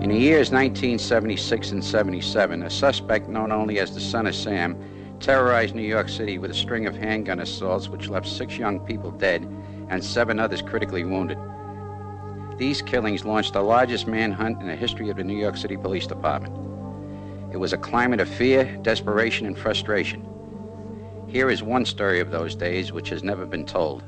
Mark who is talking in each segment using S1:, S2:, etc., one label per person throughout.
S1: In the years 1976 and 77, a suspect known only as the Son of Sam terrorized New York City with a string of handgun assaults which left 6 young people dead and 7 others critically wounded. These killings launched the largest manhunt in the history of the New York City Police Department. It was a climate of fear, desperation, and frustration. Here is one story of those days which has never been told.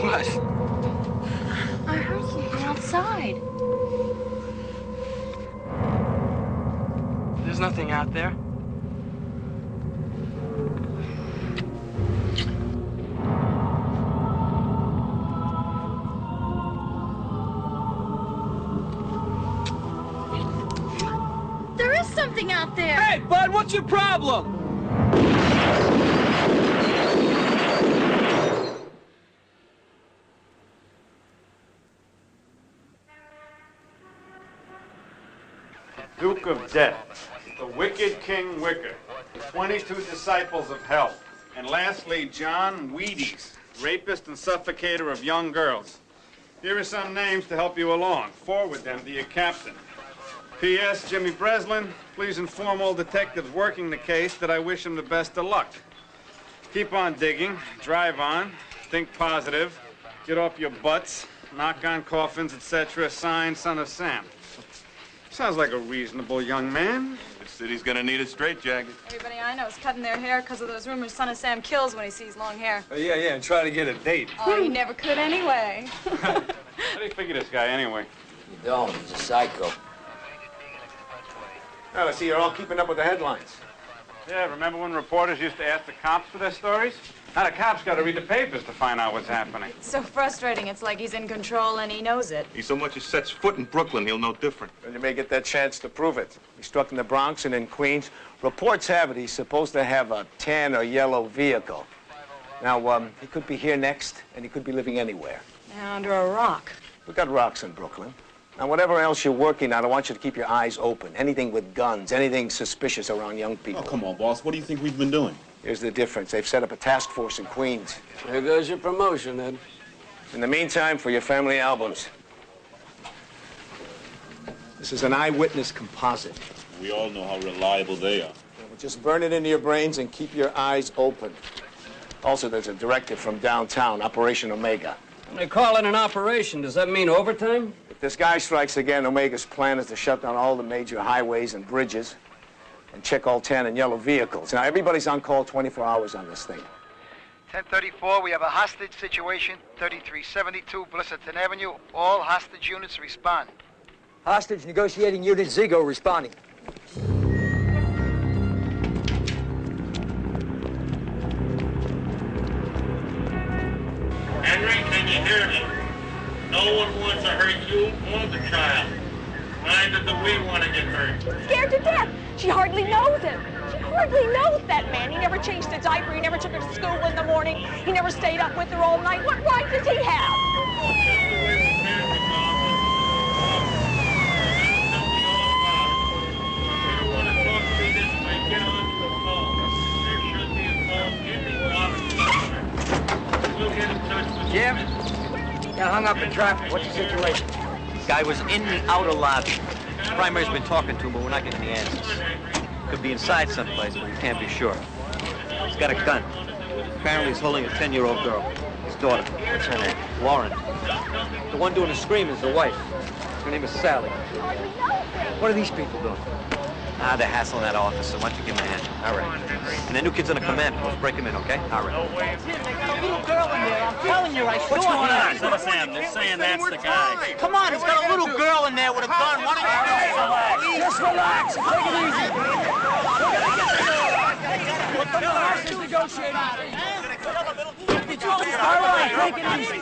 S2: What?
S3: I heard something outside.
S2: There's nothing out there.
S3: There is something out there.
S2: Hey, bud, what's your problem?
S4: Duke of Death, the Wicked King Wicker, 22 Disciples of Hell, and lastly, John Wheaties, rapist and suffocator of young girls. Here are some names to help you along. Forward them to your captain. P.S. Jimmy Breslin, please inform all detectives working the case that I wish them the best of luck. Keep on digging, drive on, think positive, get off your butts, knock on coffins, etc. Signed, Son of Sam. Sounds like a reasonable young man.
S5: The city's gonna need a straitjacket.
S6: Everybody I know is cutting their hair because of those rumors Son of Sam kills when he sees long hair.
S2: Yeah, and try to get a date.
S6: Oh, he never could anyway.
S4: How do you figure this guy anyway?
S7: You don't. He's a psycho.
S8: Well, I see you're all keeping up with the headlines.
S4: Yeah, remember when reporters used to ask the cops for their stories? Now the cops got to read the papers to find out what's happening.
S6: It's so frustrating. It's like he's in control and he knows it.
S5: He so much as sets foot in Brooklyn, he'll know different.
S8: And you may get that chance to prove it. He struck in the Bronx and in Queens. Reports have it he's supposed to have a tan or yellow vehicle. Now, he could be here next, and he could be living anywhere.
S6: Now, under a rock.
S8: We got rocks in Brooklyn. Now, whatever else you're working on, I want you to keep your eyes open. Anything with guns, anything suspicious around young people.
S5: Oh, come on, boss. What do you think we've been doing?
S8: Here's the difference. They've set up a task force in Queens.
S7: There goes your promotion, Ed.
S8: In the meantime, for your family albums. This is an eyewitness composite.
S5: We all know how reliable they are.
S8: Just burn it into your brains and keep your eyes open. Also, there's a directive from downtown, Operation Omega.
S7: When they call it an operation, does that mean overtime?
S8: If this guy strikes again, Omega's plan is to shut down all the major highways and bridges and check all tan and yellow vehicles. Now, everybody's on call 24 hours on this thing.
S9: 1034, we have a hostage situation, 3372 Blissington Avenue. All hostage units respond.
S10: Hostage negotiating unit Zigo responding.
S11: Henry, can you hear me? No one wants to hurt you or the child. Neither do we want to get hurt.
S12: Scared to death. She hardly knows him. She hardly knows that man. He never changed a diaper. He never took her to school in the morning. He never stayed up with her all night. What right does he have?
S10: Jim? Got hung up in traffic. What's the situation?
S13: Guy was in the outer lobby. Primary's been talking to him, but we're not getting the answers. Could be inside someplace, but we can't be sure. He's got a gun. Apparently he's holding a 10-year-old girl. His daughter. What's her name? Lauren. The one doing the scream is the wife. Her name is Sally.
S10: What are these people doing?
S13: Ah, they're hassling that officer. Why don't you give him a hand? All right. And the new kid's on a command post. Break him in, okay? All right.
S14: Jim, they got a little girl in there. I'm telling you, I saw her.
S13: What's going on?
S14: Son of Sam, they're saying that's the guy.
S13: Come on, he's got a little girl in there with a gun. Why don't you
S10: Just relax. Take it easy. Come on, let's negotiate. All right, take it easy.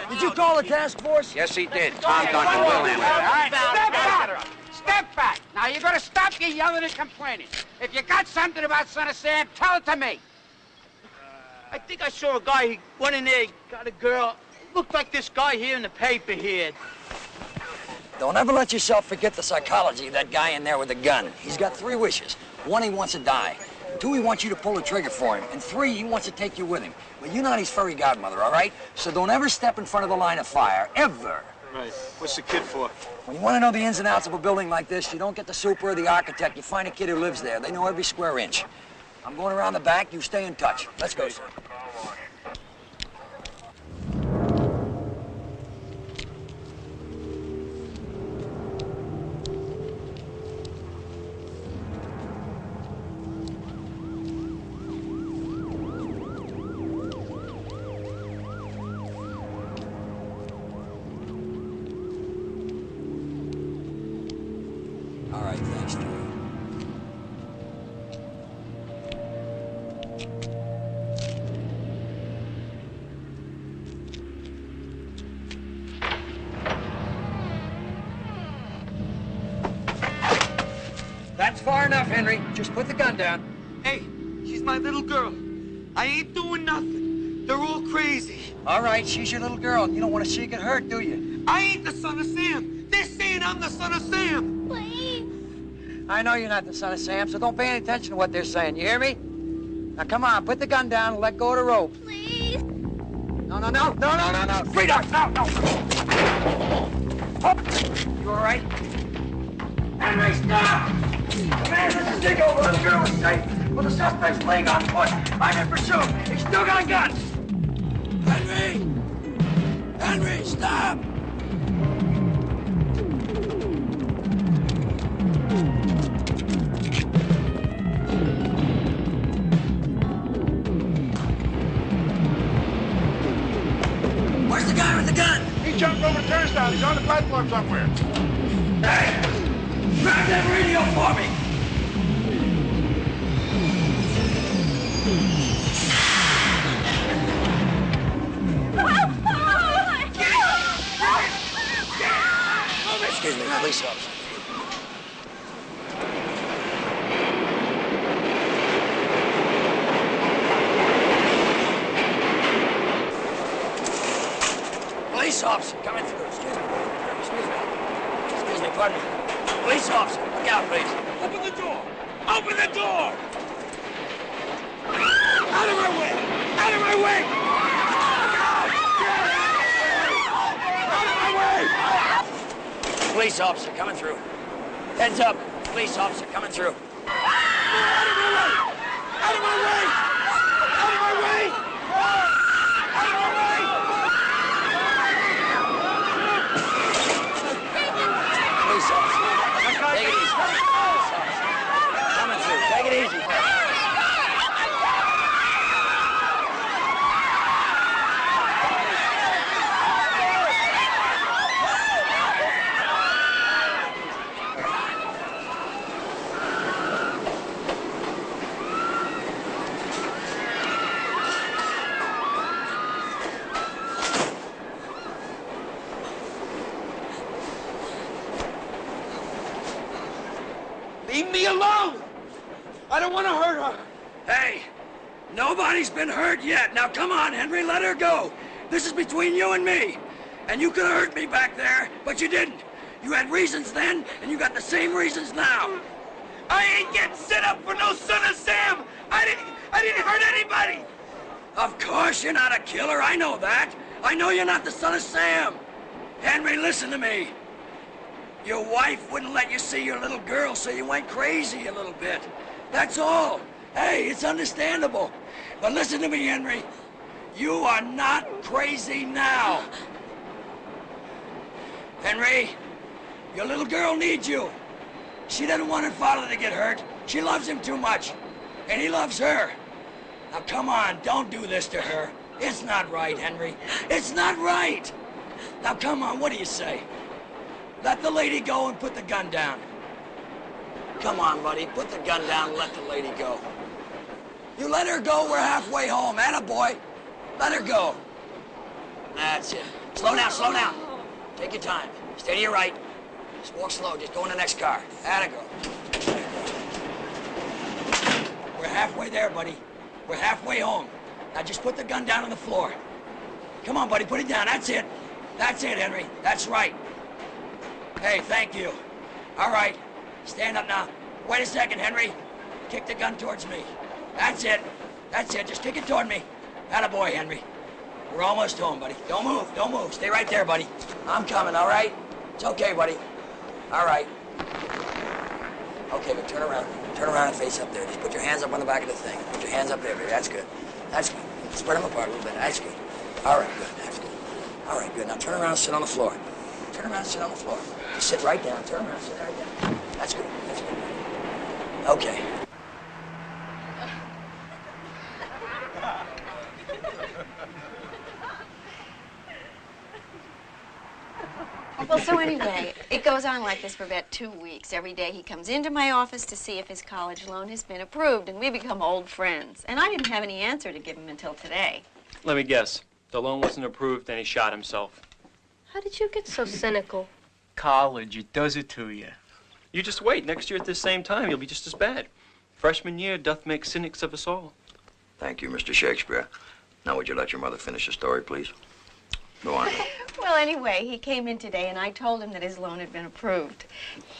S10: Did you call the task force?
S1: Yes, he did. Tom Duncan will handle it.
S15: All right, step back. Step back. Now, you're going to stop your yelling and complaining. If you got something about Son of Sam, tell it to me.
S14: I think I saw a guy, he went in there, he got a girl. Looked like this guy here in the paper here.
S10: Don't ever let yourself forget the psychology of that guy in there with the gun. He's got 3 wishes. 1, he wants to die. 2, he wants you to pull the trigger for him. And 3, he wants to take you with him. But you're not his furry godmother, all right? So don't ever step in front of the line of fire, ever.
S8: Right. What's the kid for?
S10: When you want to know the ins and outs of a building like this, you don't get the super or the architect. You find a kid who lives there. They know every square inch. I'm going around the back. You stay in touch. Let's go, sir. All right, thanks, Joey. That's far enough, Henry. Just put the gun down.
S14: Hey, she's my little girl. I ain't doing nothing. They're all crazy.
S10: All right, she's your little girl. You don't want to see her get hurt, do you?
S14: I ain't the Son of Sam. They're saying I'm the Son of Sam.
S3: Please.
S10: I know you're not the Son of Sam, so don't pay any attention to what they're saying. You hear me? Now, come on, put the gun down and let go of the rope.
S3: Please.
S10: No. Freedom! No. Oh. You all right? Henry, stop! Man, this is dig over. The girl is safe. Well, the suspect's fleeing on foot. I'm in pursuit. He's still got a gun. Henry, stop! Where's the guy with the gun?
S4: He jumped over the turnstile. He's on the platform somewhere.
S10: Hey! Grab that radio for me! Excuse me, police officer. Police officer, coming through. Excuse me, pardon me. Police officer, look out, please.
S14: Open the door! Open the door!
S10: Out of my way! Out of my way! Out of my way! Police officer, coming through. Heads up. Police officer, coming through. Out of my way! Out of my way! Out of my way! Out of my way! Police officer, take it easy. Coming through. Take it easy.
S15: don't want to hurt her.
S10: Hey, nobody's been hurt yet. Now come on, Henry, let her go. This is between you and me. And you could have hurt me back there, but you didn't. You had reasons then, and you got the same reasons now.
S15: I ain't getting set up for no Son of Sam. I didn't hurt anybody.
S10: Of course you're not a killer, I know that. I know you're not the Son of Sam. Henry, listen to me. Your wife wouldn't let you see your little girl, so you went crazy a little bit. That's all. Hey, it's understandable. But listen to me, Henry. You are not crazy now. Henry, your little girl needs you. She doesn't want her father to get hurt. She loves him too much. And he loves her. Now, come on, don't do this to her. It's not right, Henry. It's not right. Now, come on, what do you say? Let the lady go and put the gun down. Come on, buddy, put the gun down and let the lady go. You let her go, we're halfway home. Attaboy. Let her go. That's it. Slow down, slow down. Take your time. Stay to your right. Just walk slow. Just go in the next car. Atta-go. We're halfway there, buddy. We're halfway home. Now just put the gun down on the floor. Come on, buddy, put it down. That's it. That's it, Henry. That's right. Hey, thank you. All right. Stand up now. Wait a second, Henry. Kick the gun towards me. That's it. That's it. Just kick it toward me. Attaboy, Henry. We're almost home, buddy. Don't move. Don't move. Stay right there, buddy. I'm coming, all right? It's okay, buddy. All right. Okay, but turn around. Turn around and face up there. Just put your hands up on the back of the thing. Put your hands up there, baby. That's good. That's good. Spread them apart a little bit. That's good. All right, good. That's good. All right, good. Now turn around and sit on the floor. Turn around and sit on the floor. Just sit right down. Turn around and sit right down. That's good. That's good. Okay.
S3: Well, so anyway, it goes on like this for about 2 weeks. Every day he comes into my office to see if his college loan has been approved, and we become old friends. And I didn't have any answer to give him until today.
S16: Let me guess. The loan wasn't approved, and he shot himself.
S17: How did you get so cynical?
S14: College, it does it to you.
S16: You just wait. Next year at this same time, you'll be just as bad. Freshman year doth make cynics of us all.
S10: Thank you, Mr. Shakespeare. Now, would you let your mother finish the story, please? Go on.
S3: Well, anyway, he came in today, and I told him that his loan had been approved.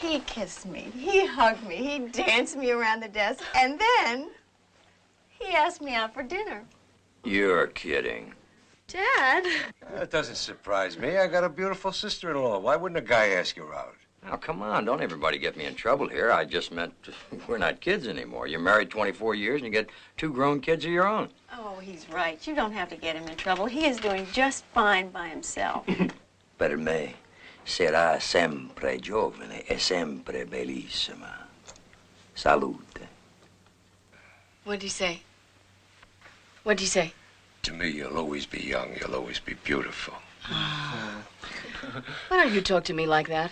S3: He kissed me. He hugged me. He danced me around the desk. And then he asked me out for dinner.
S10: You're kidding.
S3: Dad?
S18: That doesn't surprise me. I got a beautiful sister-in-law. Why wouldn't a guy ask you out?
S10: Now, come on. Don't everybody get me in trouble here. I just meant we're not kids anymore. You're married 24 years, and you get 2 grown kids of your own.
S3: Oh, he's right. You don't have to get him in trouble. He is doing just fine by himself.
S10: Per me sarà sempre giovane e sempre bellissima. Salute.
S17: What'd he say? What'd he say?
S18: To me, you'll always be young. You'll always be beautiful.
S17: Why don't you talk to me like that?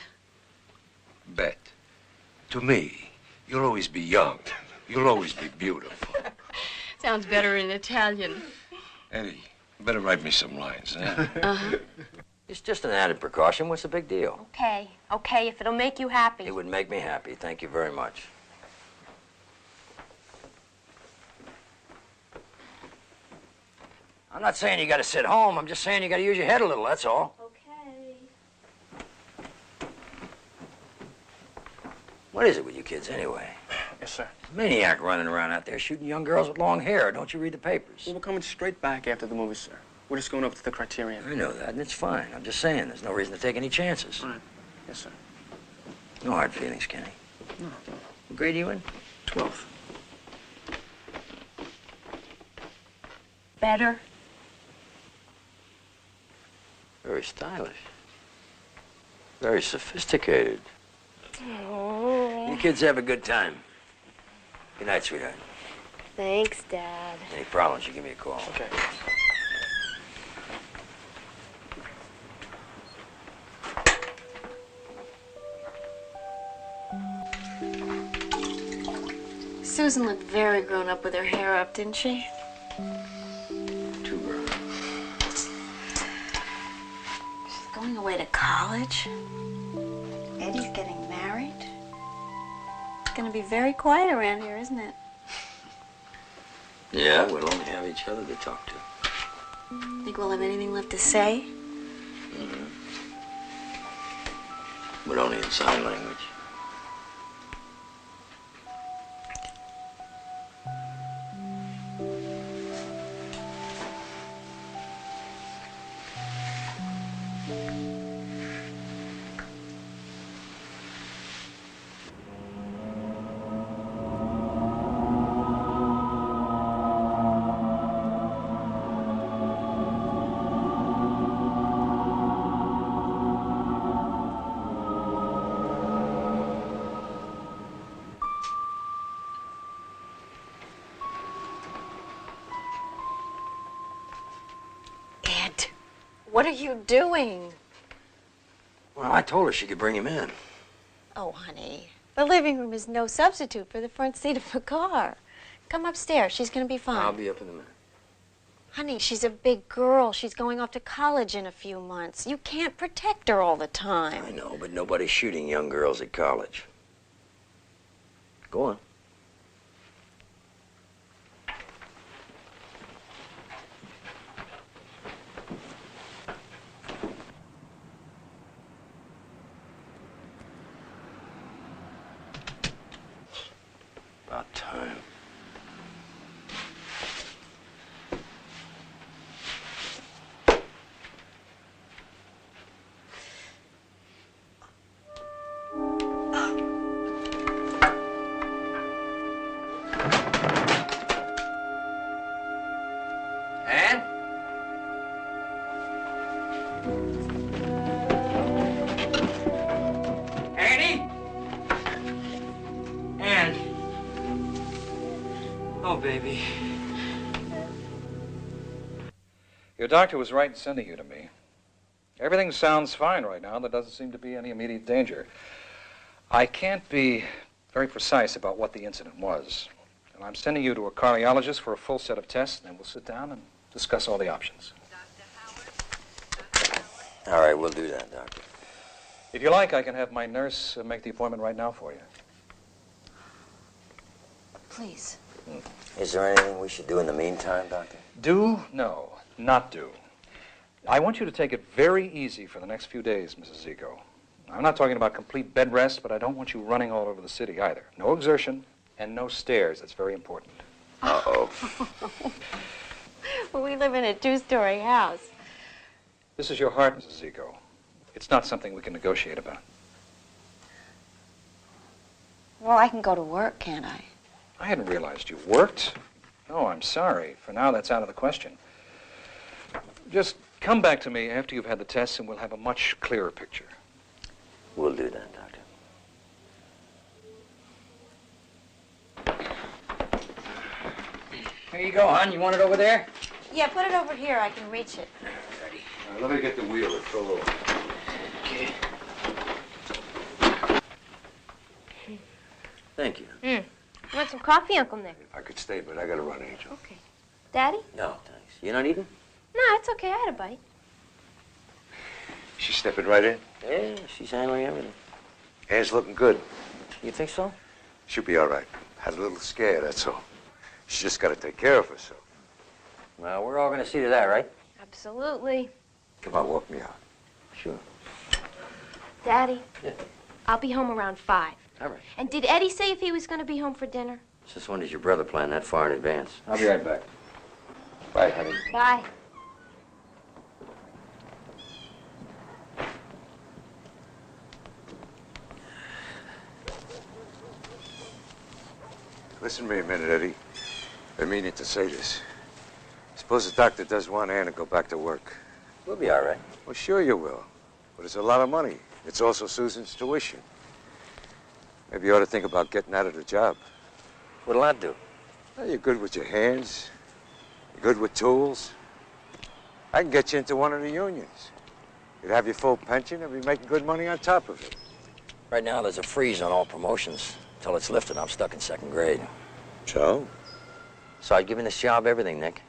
S18: Bet. To me, you'll always be young. You'll always be beautiful.
S17: Sounds better in Italian.
S18: Eddie, you better write me some lines, huh?
S17: Uh-huh.
S10: It's just an added precaution. What's the big deal?
S3: Okay, okay, if it'll make you happy.
S10: It would make me happy. Thank you very much. I'm not saying you got to sit home. I'm just saying you got to use your head a little, that's all.
S3: Okay.
S10: What is it with you kids, anyway?
S16: Yes, sir.
S10: Maniac running around out there shooting young girls with long hair. Don't you read the papers?
S16: Well, we're coming straight back after the movie, sir. We're just going up to the Criterion.
S10: I know that, and it's fine. I'm just saying there's no reason to take any chances.
S16: All right. Yes, sir.
S10: No hard feelings, Kenny.
S16: No.
S10: What grade are you in?
S16: 12th.
S3: Better?
S10: Very stylish. Very sophisticated.
S17: Oh.
S10: You kids have a good time. Good night, sweetheart.
S17: Thanks, Dad.
S10: Any problems, you give me a call.
S16: Okay.
S3: Susan looked very grown up with her hair up, didn't she?
S10: Too grown.
S3: She's going away to college. Eddie's getting married. It's gonna be very quiet around here, isn't it?
S10: Yeah, we'll only have each other to talk to.
S3: Think we'll have anything left to say?
S10: Mm-hmm. But only in sign language.
S3: What are you doing?
S10: Well, I told her she could bring him in.
S3: Oh, honey, the living room is no substitute for the front seat of a car. Come upstairs. She's going to be fine.
S10: I'll be up in a minute.
S3: Honey, she's a big girl. She's going off to college in a few months. You can't protect her all the time.
S10: I know, but nobody's shooting young girls at college. Go on. About time.
S7: Ann? Annie? Ann. Oh, baby.
S19: Your doctor was right in sending you to me. Everything sounds fine right now. There doesn't seem to be any immediate danger. I can't be very precise about what the incident was. And I'm sending you to a cardiologist for a full set of tests, and we'll sit down and discuss all the options.
S10: All right, we'll do that, Doctor.
S19: If you like, I can have my nurse make the appointment right now for you.
S3: Please.
S10: Is there anything we should do in the meantime, Doctor?
S19: Do? No, not do. I want you to take it very easy for the next few days, Mrs. Zico. I'm not talking about complete bed rest, but I don't want you running all over the city either. No exertion and no stairs. That's very important.
S10: Uh-oh.
S3: Well, we live in a two-story house.
S19: This is your heart, Mrs. Zico. It's not something we can negotiate about.
S3: Well, I can go to work, can't I?
S19: I hadn't realized you worked. Oh, I'm sorry. For now, that's out of the question. Just come back to me after you've had the tests, and we'll have a much clearer picture.
S10: We'll do that, Doctor.
S7: Here you go, hon. You want it over there?
S3: Yeah, put it over here. I can reach it.
S7: Ready.
S18: Let me get the wheel. It's so low.
S7: Okay.
S10: Thank you.
S17: You want some coffee, Uncle Nick?
S18: I could stay, but I gotta run, Angel.
S17: Okay. Daddy?
S10: No, thanks. You not eating?
S17: No, it's okay. I had a bite.
S18: She's stepping right in.
S10: Yeah, she's handling everything.
S18: Ann's looking good.
S10: You think so?
S18: She'll be all right. Had a little scare, that's all. She's just gotta take care of herself.
S10: Well, we're all going to see to that, right?
S17: Absolutely.
S18: Come on, walk me out.
S10: Sure.
S17: Daddy,
S10: Yeah.
S17: I'll be home around 5.
S10: All right.
S17: And did Eddie say if he was going to be home for dinner?
S10: Since when does your brother plan that far in advance?
S18: I'll be right back. Bye, honey.
S17: Bye.
S18: Listen to me a minute, Eddie. I meaning to say this. Suppose the doctor does want Ann to go back to work.
S10: We'll be all right.
S18: Well, sure you will. But it's a lot of money. It's also Susan's tuition. Maybe you ought to think about getting out of the job.
S10: What'll that do?
S18: Well, you're good with your hands. You're good with tools. I can get you into one of the unions. You'd have your full pension and be making good money on top of it.
S10: Right now, there's a freeze on all promotions. Until it's lifted, I'm stuck in 2nd grade.
S18: So?
S10: So I'd given this job everything, Nick.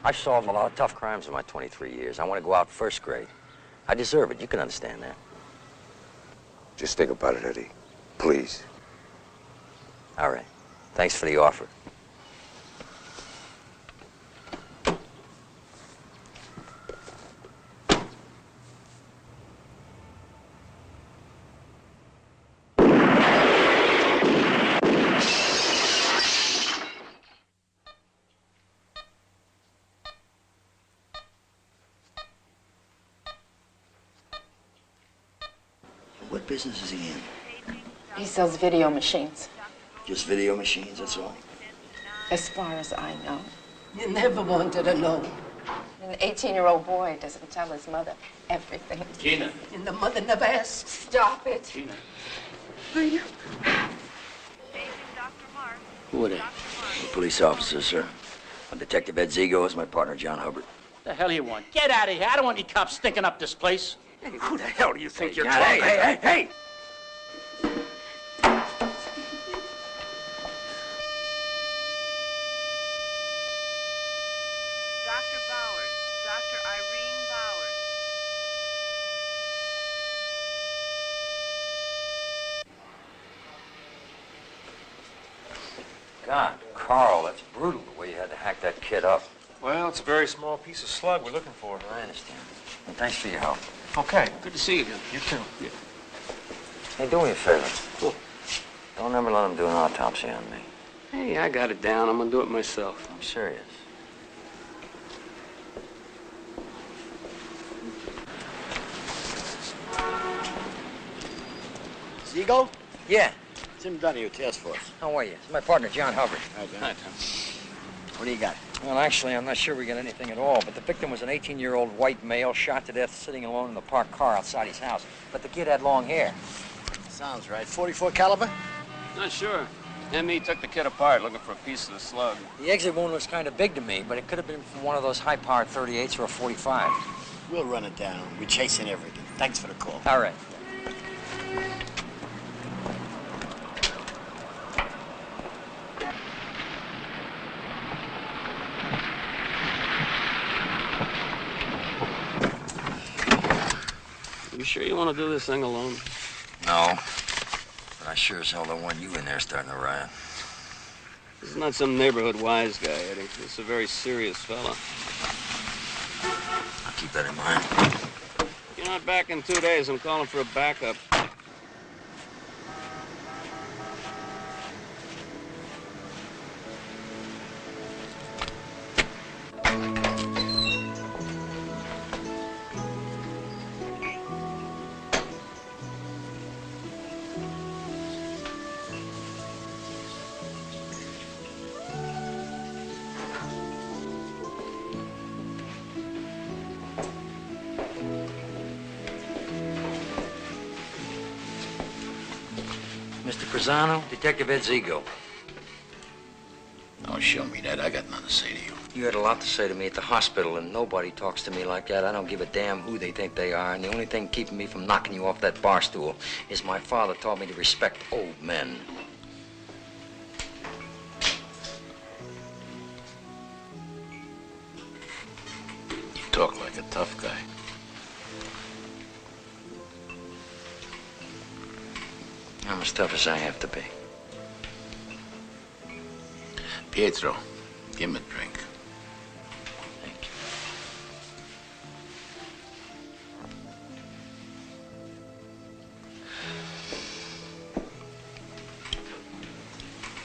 S10: I've solved a lot of tough crimes in my 23 years. I want to go out 1st grade. I deserve it. You can understand that.
S18: Just think about it, Eddie. Please.
S10: All right. Thanks for the offer. business is he in?
S20: He sells video machines,
S10: Just video machines, that's all?
S20: as far as I know.
S21: You never wanted to know.
S20: An 18-year-old boy doesn't tell his mother everything.
S16: Gina.
S21: And the mother never asked.
S20: Stop it.
S16: Gina.
S10: Who are they? Police officers, sir. I'm Detective Ed Zigo. Is my partner, John Hubbard.
S15: The hell you want? Get out of here. I don't want any cops stinking up this place.
S10: Hey, who the hell do you think you're
S15: talking
S10: talking? Hey!
S22: Dr. Bowers, Dr. Irene Bowers.
S10: God, Carl, that's brutal the way you had to hack that kid up.
S23: Well, it's a very small piece of slug we're looking for.
S10: I understand. And thanks for your help.
S23: Okay.
S2: Good to see you again.
S23: You too.
S2: Yeah.
S10: Hey, do me a favor. Don't ever let him do an autopsy on me.
S2: Hey, I got it down. I'm gonna do it myself.
S10: I'm serious.
S24: Zigo?
S10: Yeah.
S24: Tim Donahue, Task Force.
S10: How are you? It's my partner, John Hubbard.
S24: Hi, John. Hi, Tom. What do you got?
S10: Well, actually, I'm not sure we got anything at all, but the victim was an 18-year-old white male shot to death sitting alone in the parked car outside his house. But the kid had long hair.
S24: Sounds right. 44 caliber?
S2: Not sure. Me took the kid apart looking for a piece of the slug.
S10: The exit wound was kind of big to me, but it could have been from one of those high-powered 38s or a 45.
S24: We'll run it down. We're chasing everything. Thanks for the call.
S10: All right.
S2: You sure you want to do this thing alone?
S10: No. But I sure as hell don't want you in there starting a riot.
S2: This is not some neighborhood wise guy, Eddie. This is a very serious fella.
S10: I'll keep that in mind.
S2: If you're not back in 2 days, I'm calling for a backup.
S10: Mr. Pisano, Detective Ed Zigo.
S24: Don't show me that. I got nothing to say to you.
S10: You had a lot to say to me at the hospital, and nobody talks to me like that. I don't give a damn who they think they are, and the only thing keeping me from knocking you off that bar stool is my father taught me to respect old men.
S24: You talk like a tough guy.
S10: I'm as tough as I have to be.
S24: Pietro, give him a drink.
S10: Thank you.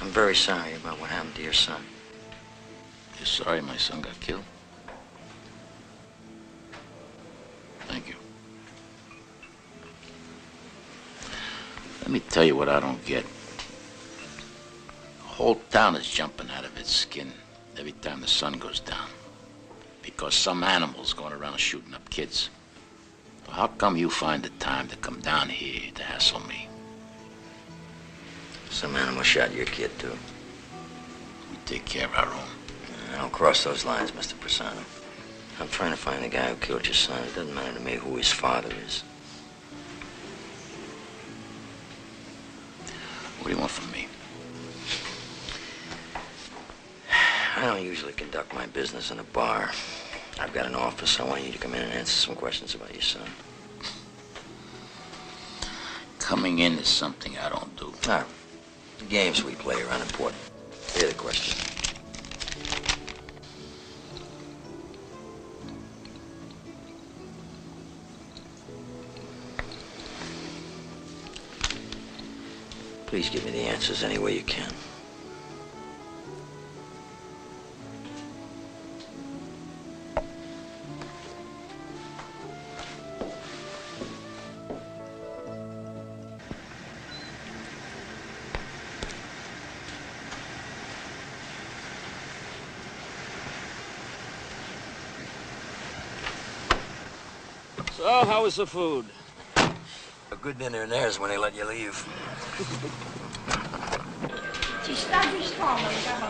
S10: I'm very sorry about what happened to your son.
S24: You're sorry my son got killed? Thank you. Let me tell you what I don't get. The whole town is jumping out of its skin every time the sun goes down. Because some animal's going around shooting up kids. So how come you find the time to come down here to hassle me?
S10: Some animal shot your kid, too.
S24: We take care of our own.
S10: I don't cross those lines, Mr. Pisano. I'm trying to find the guy who killed your son. It doesn't matter to me who his father is.
S24: What do you want from me?
S10: I don't usually conduct my business in a bar. I've got an office. I want you to come in and answer some questions about your son.
S24: Coming in is something I don't do.
S10: All right. The games we play are unimportant. Here are the questions. Please give me the answers any way you can.
S2: So, how was the food?
S10: A good dinner in there is when they let you leave.
S21: Ci sta di stomaco,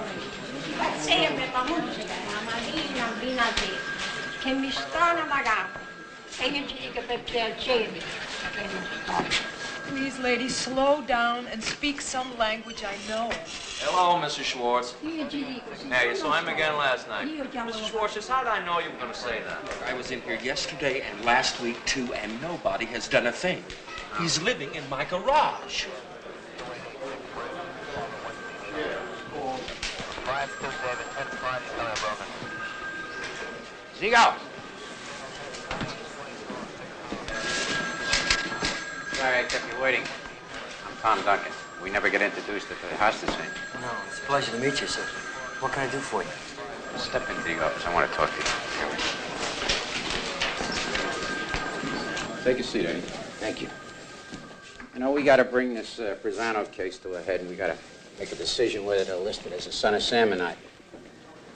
S21: sempre la musica, la mattina abbinati, che mi stanno pagando. E io ci dico per piacere che mi stanno.
S5: Please, lady, slow down and speak some language I know.
S13: Hello, Mrs. Schwartz.
S21: Io ci dico,
S13: Hey, you saw him again last night. Mrs. Schwartz, just how did I know you were going to say that?
S6: I was in here yesterday and last week, too, and nobody has done a thing. He's living in my garage.
S1: Zigo! Sorry I kept you waiting. I'm Tom Duncan. We never get introduced at the hostage scene.
S10: No, it's a pleasure to meet you, sir. What can I do for you?
S1: Step into the office. I want to talk to you. Take a seat, Eddie.
S10: Thank you.
S1: You know, we got to bring this Brisano case to a head, and we got to make a decision whether to list it as a son of Sam or not.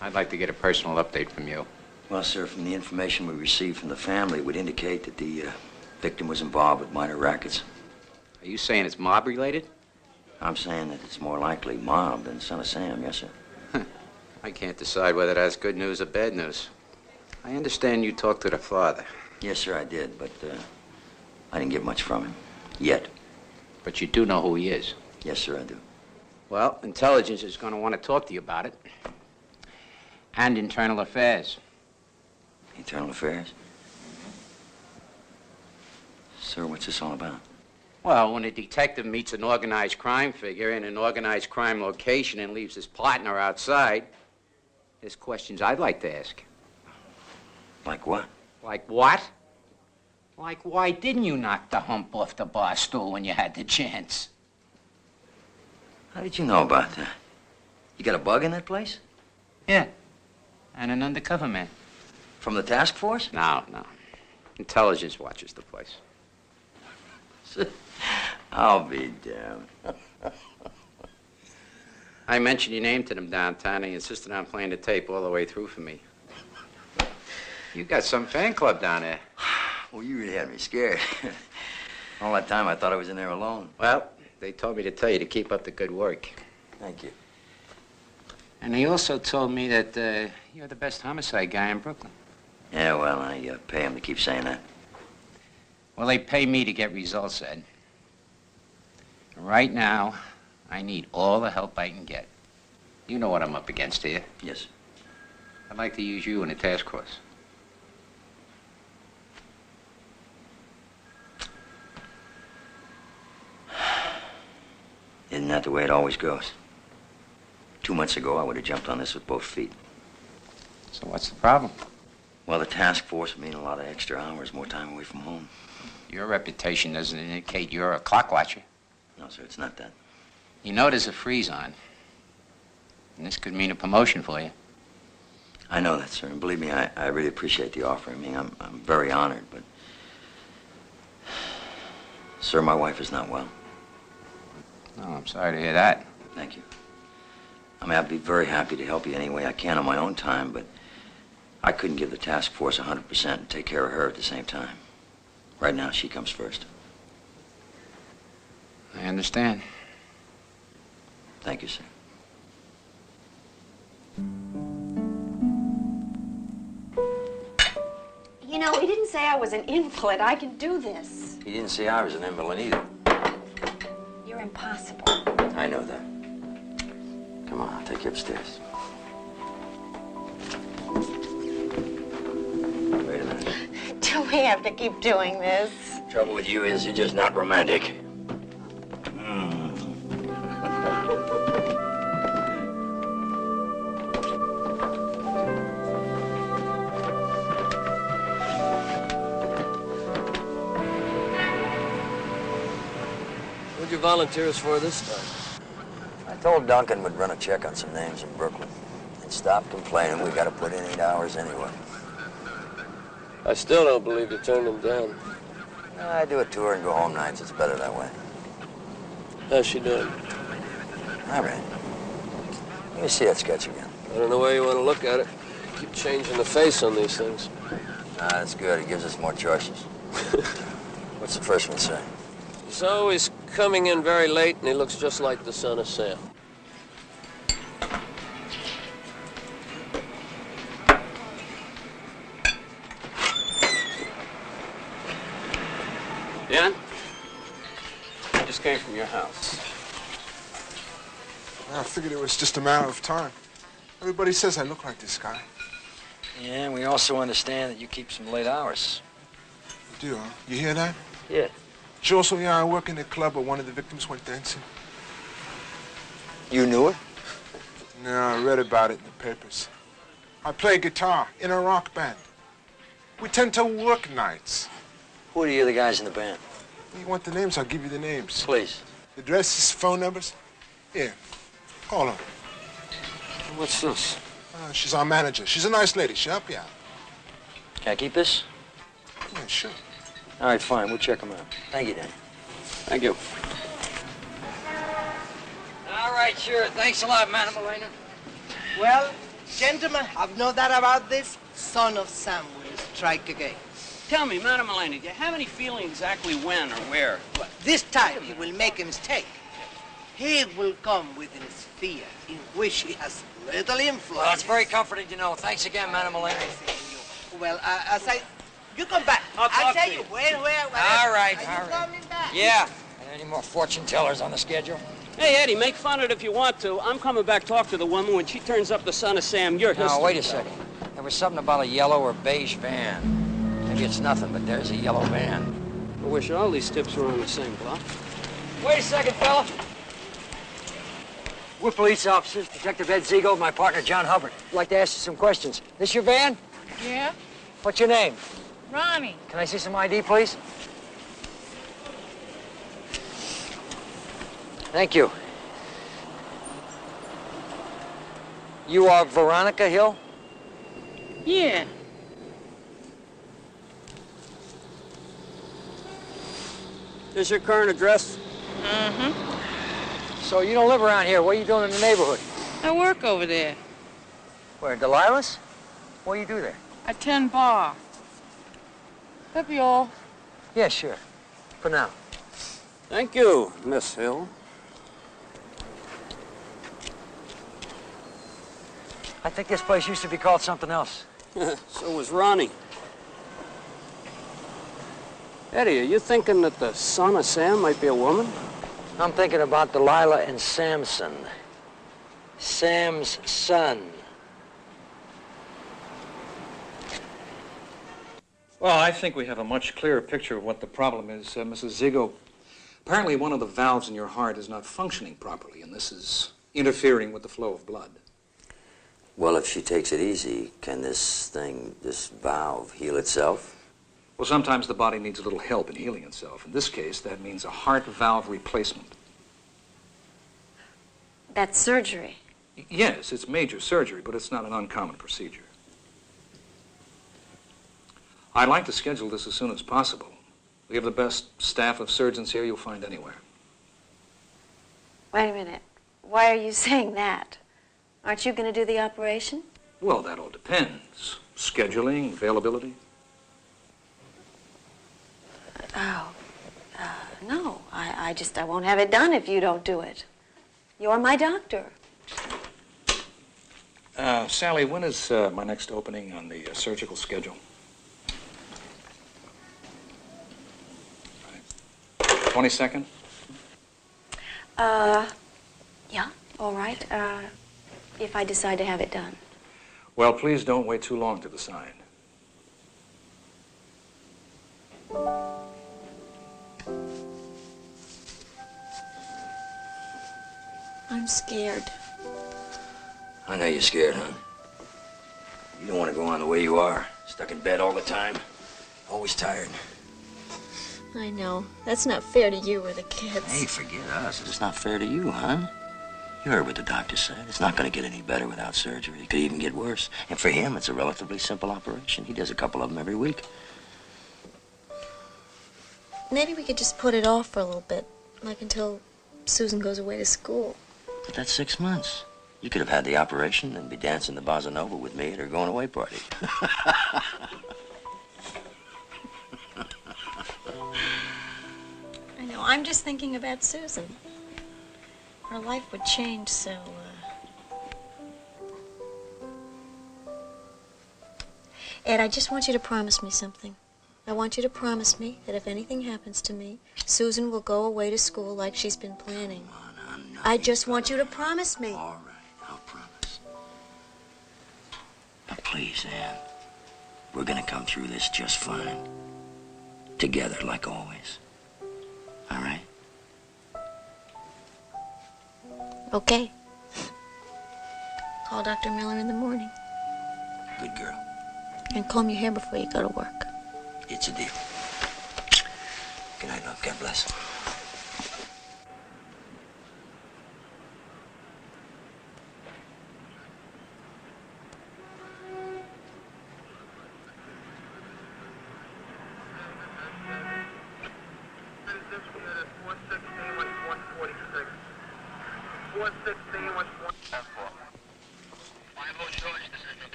S1: I'd like to get a personal update from you.
S10: Well, sir, from the information we received from the family, it would indicate that the victim was involved with minor rackets.
S1: Are you saying it's mob-related?
S10: I'm saying that it's more likely mob than son of Sam, yes, sir.
S1: I can't decide whether that's good news or bad news. I understand you talked to the father.
S10: Yes, sir, I did, but I didn't get much from him. Yet.
S1: But you do know who he is?
S10: Yes, sir, I do.
S1: Well, intelligence is going to want to talk to you about it. And internal affairs.
S10: Internal affairs? Sir, what's this all about?
S1: Well, when a detective meets an organized crime figure in an organized crime location and leaves his partner outside, there's questions I'd like to ask.
S10: Like what?
S1: Like what? Like, why didn't you knock the hump off the bar stool when you had the chance?
S10: How did you know about that? You got a bug in that place?
S1: Yeah. And an undercover man.
S10: From the task force?
S1: No. Intelligence watches the place.
S10: I'll be damned.
S1: I mentioned your name to them downtown. They insisted on playing the tape all the way through for me. You got some fan club down there.
S10: Well, you really had me scared. All that time I thought I was in there alone.
S1: Well, they told me to tell you to keep up the good work.
S10: Thank you.
S1: And they also told me that you're the best homicide guy in Brooklyn.
S10: Yeah, well, I pay him to keep saying that.
S1: Well, they pay me to get results, Ed. Right now, I need all the help I can get. You know what I'm up against here.
S10: Yes.
S1: I'd like to use you in a task force.
S10: Isn't that the way it always goes? 2 months ago, I would have jumped on this with both feet.
S1: So what's the problem?
S10: Well, the task force would mean a lot of extra hours, more time away from home.
S1: Your reputation doesn't indicate you're a clock watcher.
S10: No, sir, it's not that.
S1: You know there's a freeze on. And this could mean a promotion for you.
S10: I know that, sir, and believe me, I really appreciate the offer. I mean, I'm very honored, but... Sir, my wife is not well.
S1: Oh, I'm sorry to hear that.
S10: Thank you. I mean, I'd be very happy to help you any way I can on my own time, but I couldn't give the task force 100% and take care of her at the same time. Right now, she comes first.
S1: I understand.
S10: Thank you, sir.
S3: You know, he didn't say I was an invalid. I can do this.
S10: He didn't say I was an invalid either.
S3: You're impossible.
S10: I know that. Come on, I'll take you upstairs. Wait a minute.
S3: Do we have to keep doing this?
S10: Trouble with you is you're just not romantic.
S2: What'd you volunteer us for this time?
S10: I told Duncan we'd run a check on some names in Brooklyn. And stop complaining. We got to put in 8 hours anyway.
S2: I still don't believe you turned them down.
S10: I do a tour and go home nights. It's better that way.
S2: How's she doing?
S10: All right. Let me see that sketch again.
S2: I don't know where you want to look at it. You keep changing the face on these things.
S10: Nah, that's good. It gives us more choices. What's the first one say?
S8: He's always coming in very late, and he looks just like the son of Sam.
S2: Dan? I just came from your house.
S9: I figured it was just a matter of time. Everybody says I look like this guy.
S10: Yeah, and we also understand that you keep some late hours.
S9: You do, huh? You hear that?
S10: Yeah.
S9: Did you also hear I work in the club where one of the victims went dancing?
S10: You knew her?
S9: No, I read about it in the papers. I play guitar in a rock band. We tend to work nights.
S10: Who are the other guys in the band?
S9: You want the names? I'll give you the names.
S10: Please.
S9: Addresses, phone numbers? Here, call her.
S8: What's this?
S9: She's our manager. She's a nice lady. She'll help you out.
S10: Can I keep this?
S9: Yeah, sure.
S10: All right, fine. We'll check them out. Thank you, Dan.
S2: Thank you.
S10: All right, sure. Thanks a lot, Madam Elena.
S11: Well, gentlemen, have no doubt about this. Son of Sam will strike again.
S2: Tell me, Madam Elena, do you have any feeling exactly when or where?
S11: Well, this time he will make a mistake. He will come with a sphere in which he has little influence.
S10: Well, it's very comforting to know. Thanks again, Madam Elena.
S11: Well, you come back. I'll tell you where.
S10: All right,
S11: Are
S10: all
S11: you
S10: right.
S11: coming back?
S10: Yeah. Are there any more fortune tellers on the schedule?
S2: Hey, Eddie, make fun of it if you want to. I'm coming back to talk to the woman. When she turns up the son of Sam, you're history.
S10: No, wait a second. There was something about a yellow or beige van. Maybe it's nothing, but there's a yellow van.
S2: I wish all these tips were on the same block.
S10: Wait a second, fella. We're police officers, Detective Ed Ziegel, my partner, John Hubbard. I'd like to ask you some questions. This your van?
S5: Yeah?
S10: What's your name?
S5: Ronnie.
S10: Can I see some ID, please? Thank you. You are Veronica Hill?
S5: Yeah.
S2: Is your current address?
S5: Mm-hmm.
S10: So you don't live around here. What are you doing in the neighborhood?
S5: I work over there.
S10: Where, Delilah's? What do you do there?
S5: I tend bar. That be all.
S10: Yeah, sure. For now.
S2: Thank you, Miss Hill.
S10: I think this place used to be called something else.
S2: So was Ronnie. Eddie, are you thinking that the son of Sam might be a woman?
S10: I'm thinking about Delilah and Samson. Sam's son.
S19: Well, I think we have a much clearer picture of what the problem is, Mrs. Ziegel. Apparently one of the valves in your heart is not functioning properly, and this is interfering with the flow of blood.
S10: Well, if she takes it easy, can this valve, heal itself?
S19: Well, sometimes the body needs a little help in healing itself. In this case, that means a heart valve replacement.
S3: That's surgery.
S19: Yes, it's major surgery, but it's not an uncommon procedure. I'd like to schedule this as soon as possible. We have the best staff of surgeons here you'll find anywhere.
S3: Wait a minute. Why are you saying that? Aren't you going to do the operation?
S19: Well, that all depends. Scheduling, availability.
S3: Oh, no. I won't have it done if you don't do it. You're my doctor.
S19: Sally, when is my next opening on the surgical schedule? 22nd?
S3: Yeah, all right. If I decide to have it done.
S19: Well, please don't wait too long to decide.
S3: I'm scared.
S10: I know you're scared, huh? You don't want to go on the way you are. Stuck in bed all the time. Always tired.
S3: I know. That's not fair to you or the kids.
S10: Hey, forget us. It's not fair to you, huh? You heard what the doctor said. It's not going to get any better without surgery. It could even get worse. And for him, it's a relatively simple operation. He does a couple of them every week.
S3: Maybe we could just put it off for a little bit, like until Susan goes away to school.
S10: But that's 6 months. You could have had the operation and be dancing the bossa nova with me at her going away party.
S3: No, I'm just thinking about Susan. Her life would change so, Ed, I just want you to promise me something. I want you to promise me that if anything happens to me, Susan will go away to school like she's been planning. I just want you to promise me.
S10: All right, I'll promise. Now, please, Ann, we're gonna come through this just fine. Together, like always. All right?
S3: Okay. Call Dr. Miller in the morning.
S10: Good girl.
S3: And comb your hair before you go to work.
S10: It's a deal. Good night, love. God bless.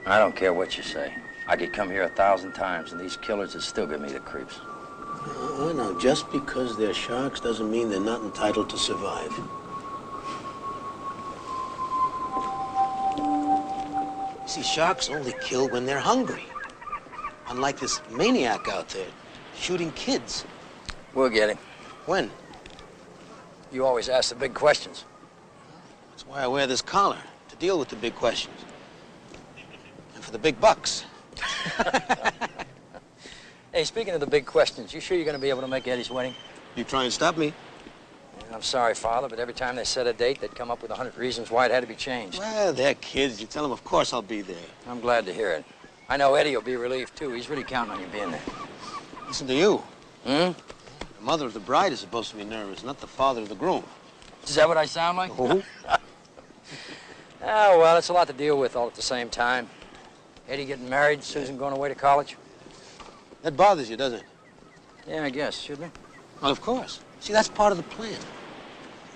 S10: I don't care what you say. I could come here 1,000 times, and these killers would still give me the creeps.
S4: No, just because they're sharks doesn't mean they're not entitled to survive. You see, sharks only kill when they're hungry. Unlike this maniac out there, shooting kids.
S10: We'll get him.
S4: When?
S10: You always ask the big questions.
S4: That's why I wear this collar, to deal with the big questions. And for the big bucks.
S10: Hey, speaking of the big questions, you sure you're going to be able to make Eddie's wedding?
S4: You try and stop me?
S10: Yeah, I'm sorry, Father, but every time they set a date, they'd come up with 100 reasons why it had to be changed.
S4: Well, they're kids. You tell them, of course I'll be there.
S10: I'm glad to hear it. I know Eddie will be relieved, too. He's really counting on you being there.
S4: Listen to you.
S10: Hmm?
S4: The mother of the bride is supposed to be nervous, not the father of the groom.
S10: Is that what I sound like?
S4: Oh.
S10: Oh, well, it's a lot to deal with all at the same time. Eddie getting married, Susan going away to college.
S4: That bothers you, doesn't it?
S10: Yeah, I guess. Shouldn't it?
S4: Well, of course. See, that's part of the plan.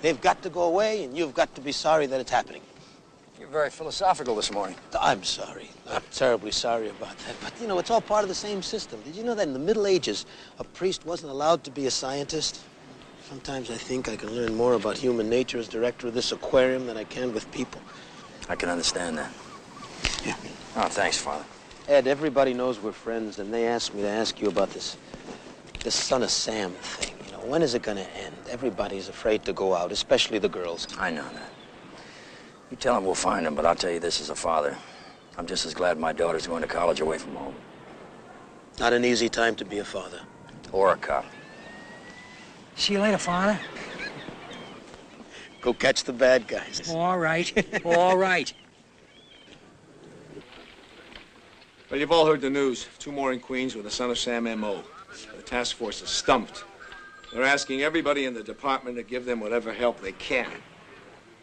S4: They've got to go away, and you've got to be sorry that it's happening.
S10: You're very philosophical this morning.
S4: I'm sorry. I'm terribly sorry about that. But, you know, it's all part of the same system. Did you know that in the Middle Ages, a priest wasn't allowed to be a scientist? Sometimes I think I can learn more about human nature as director of this aquarium than I can with people.
S10: I can understand that.
S4: Yeah.
S10: Oh, thanks, Father.
S4: Ed, everybody knows we're friends, and they asked me to ask you about this Son of Sam thing. You know, when is it going to end? Everybody's afraid to go out, especially the girls.
S10: I know that. You tell him we'll find him, but I'll tell you this as a father. I'm just as glad my daughter's going to college away from home.
S4: Not an easy time to be a father.
S10: Or a cop. See you later, Father.
S4: Go catch the bad guys.
S10: All right. All right.
S7: Well, you've all heard the news. 2 more in Queens with a Son of Sam M.O. The task force is stumped. They're asking everybody in the department to give them whatever help they can.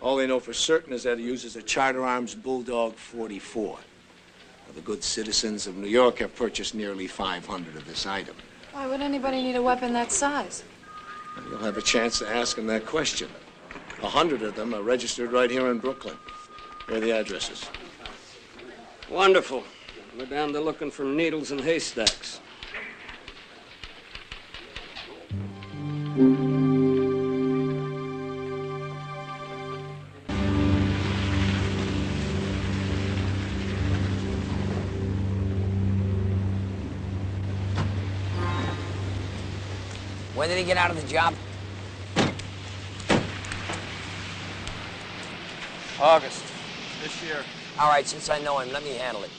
S7: All they know for certain is that he uses a Charter Arms Bulldog 44. Well, the good citizens of New York have purchased nearly 500 of this item.
S5: Why would anybody need a weapon that size?
S7: And you'll have a chance to ask them that question. 100 of them are registered right here in Brooklyn. Here are the addresses.
S2: Wonderful. We're down to looking for needles and haystacks.
S10: When did he get out of the job?
S23: August. This year.
S10: All right, since I know him, let me handle it.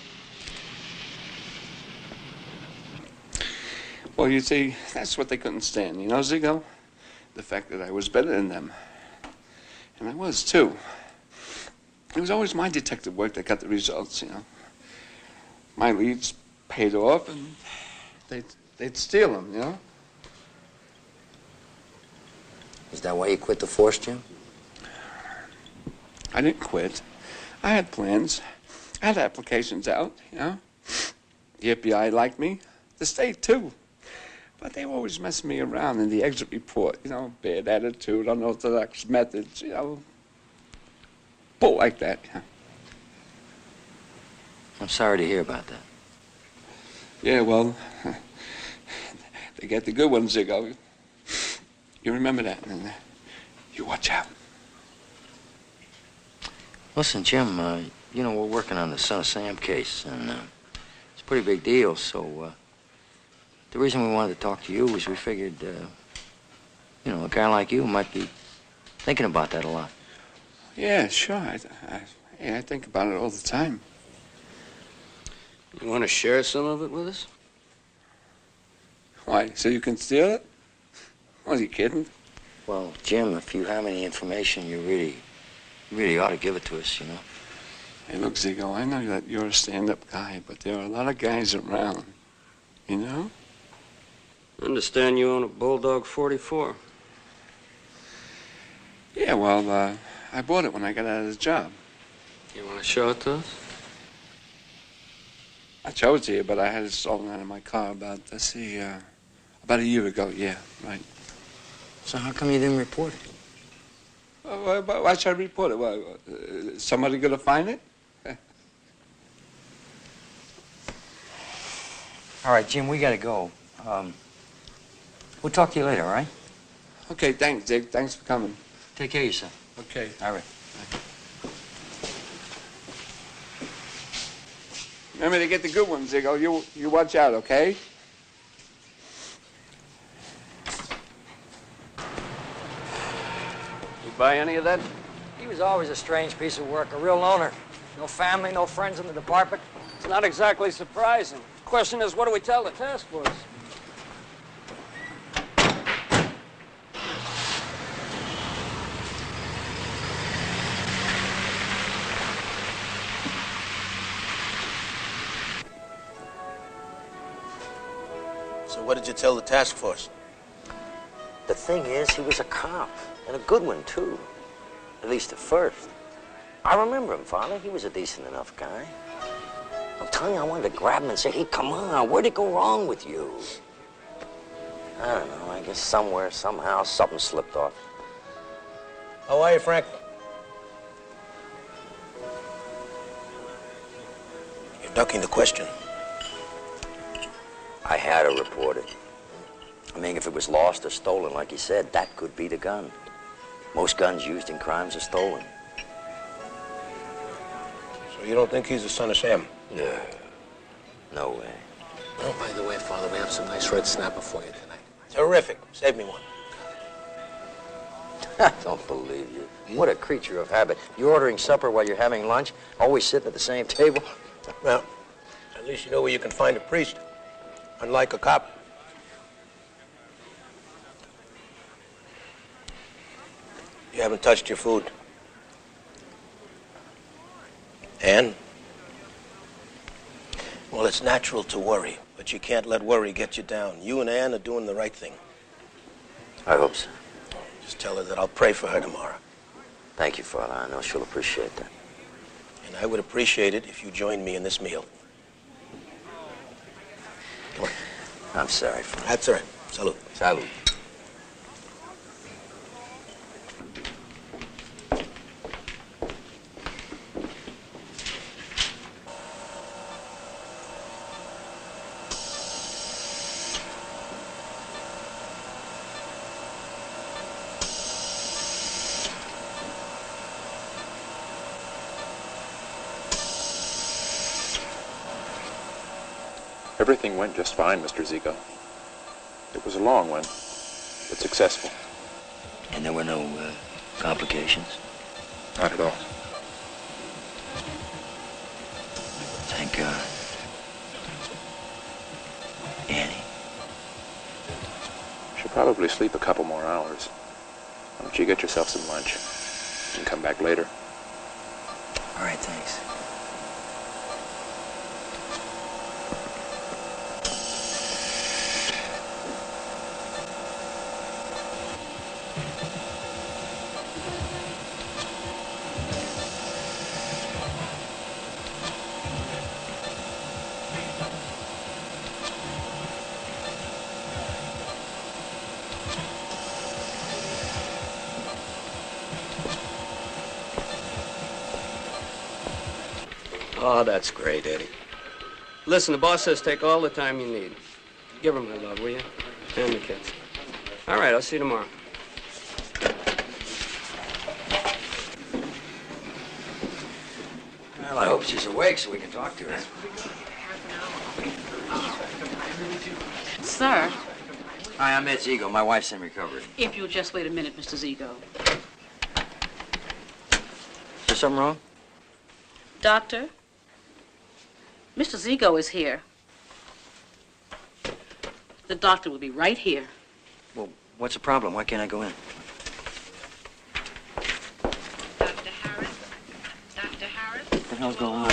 S7: Well, you see, that's what they couldn't stand, you know, Ziggo? The fact that I was better than them. And I was, too. It was always my detective work that got the results, you know. My leads paid off, and they'd steal them, you know?
S10: Is that why you quit the force, Jim?
S7: I didn't quit. I had plans. I had applications out, you know? The FBI liked me. The state, too. But they always messed me around in the exit report, you know, bad attitude, unorthodox methods, you know. Bull like that, yeah.
S10: I'm sorry to hear about that.
S7: Yeah, well, they get the good ones, Ziggo. You remember that, and you watch out.
S10: Listen, Jim, you know, we're working on the Son of Sam case, and it's a pretty big deal, so the reason we wanted to talk to you was we figured, you know, a guy like you might be thinking about that a lot.
S7: Yeah, sure. I think about it all the time.
S2: You want to share some of it with us?
S7: Why, so you can steal it? Are you kidding?
S10: Well, Jim, if you have any information, you really ought to give it to us, you know?
S7: Hey, look, Ziggo, I know that you're a stand-up guy, but there are a lot of guys around, you know?
S2: I understand you own a Bulldog 44.
S7: Yeah, well, I bought it when I got out of the job.
S2: You want to show it to us?
S7: I showed it to you, but I had it stolen out of my car about a year ago, yeah, right.
S10: So how come you didn't report it?
S7: Why should I report it? What, somebody gonna find it?
S10: All right, Jim, we gotta go. We'll talk to you later, all right?
S7: Okay, thanks, Dick. Thanks for coming.
S10: Take care of yourself.
S7: Okay.
S10: All right.
S7: Remember to get the good ones, Ziggo. You watch out, okay?
S2: You buy any of that?
S10: He was always a strange piece of work, a real loner. No family, no friends in the department.
S2: It's not exactly surprising. The question is, what do we tell the task force?
S4: So what did you tell the task force?
S10: The thing is, he was a cop, and a good one, too. At least at first. I remember him, Father. He was a decent enough guy. I'm telling you, I wanted to grab him and say, hey, come on, where'd it go wrong with you? I don't know, I guess somewhere, somehow, something slipped off.
S4: How are you, Frank? You're ducking the question.
S10: I had to report it. I mean, if it was lost or stolen, like he said, that could be the gun. Most guns used in crimes are stolen.
S4: So you don't think he's the son of Sam?
S10: No. No way.
S4: Oh, by the way, Father, we have some nice red snapper for you tonight. Terrific. Save me one.
S10: I don't believe you. What a creature of habit. You're ordering supper while you're having lunch, always sitting at the same table.
S4: Well, at least you know where you can find a priest, unlike a cop. You haven't touched your food. Ann? Well, it's natural to worry, but you can't let worry get you down. You and Ann are doing the right thing.
S10: I hope so.
S4: Just tell her that I'll pray for her tomorrow.
S10: Thank you, Father. I know she'll appreciate that.
S4: And I would appreciate it if you joined me in this meal. Come on.
S10: I'm sorry, Father.
S4: That's all right. Salute.
S10: Salute.
S23: Everything went just fine, Mr. Ziggo. It was a long one, but successful.
S10: And there were no complications?
S23: Not at all.
S10: Thank God. Annie?
S23: You'll probably sleep a couple more hours. Why don't you get yourself some lunch and come back later?
S10: All right, thanks.
S2: Oh, that's great, Eddie. Listen, the boss says take all the time you need. Give her my love, will you? And the kids. All right, I'll see you tomorrow.
S10: Well, I hope she's awake so we can talk to her.
S12: Sir,
S10: Hi, I'm Ed Zigo. My wife's in recovery.
S12: if you'll just wait a minute, Mr. Zigo.
S10: Is there something wrong?
S12: Doctor, Mr. Zigo is here. The doctor will be right here.
S10: Well, what's the problem? Why can't I go in? What the hell's going on?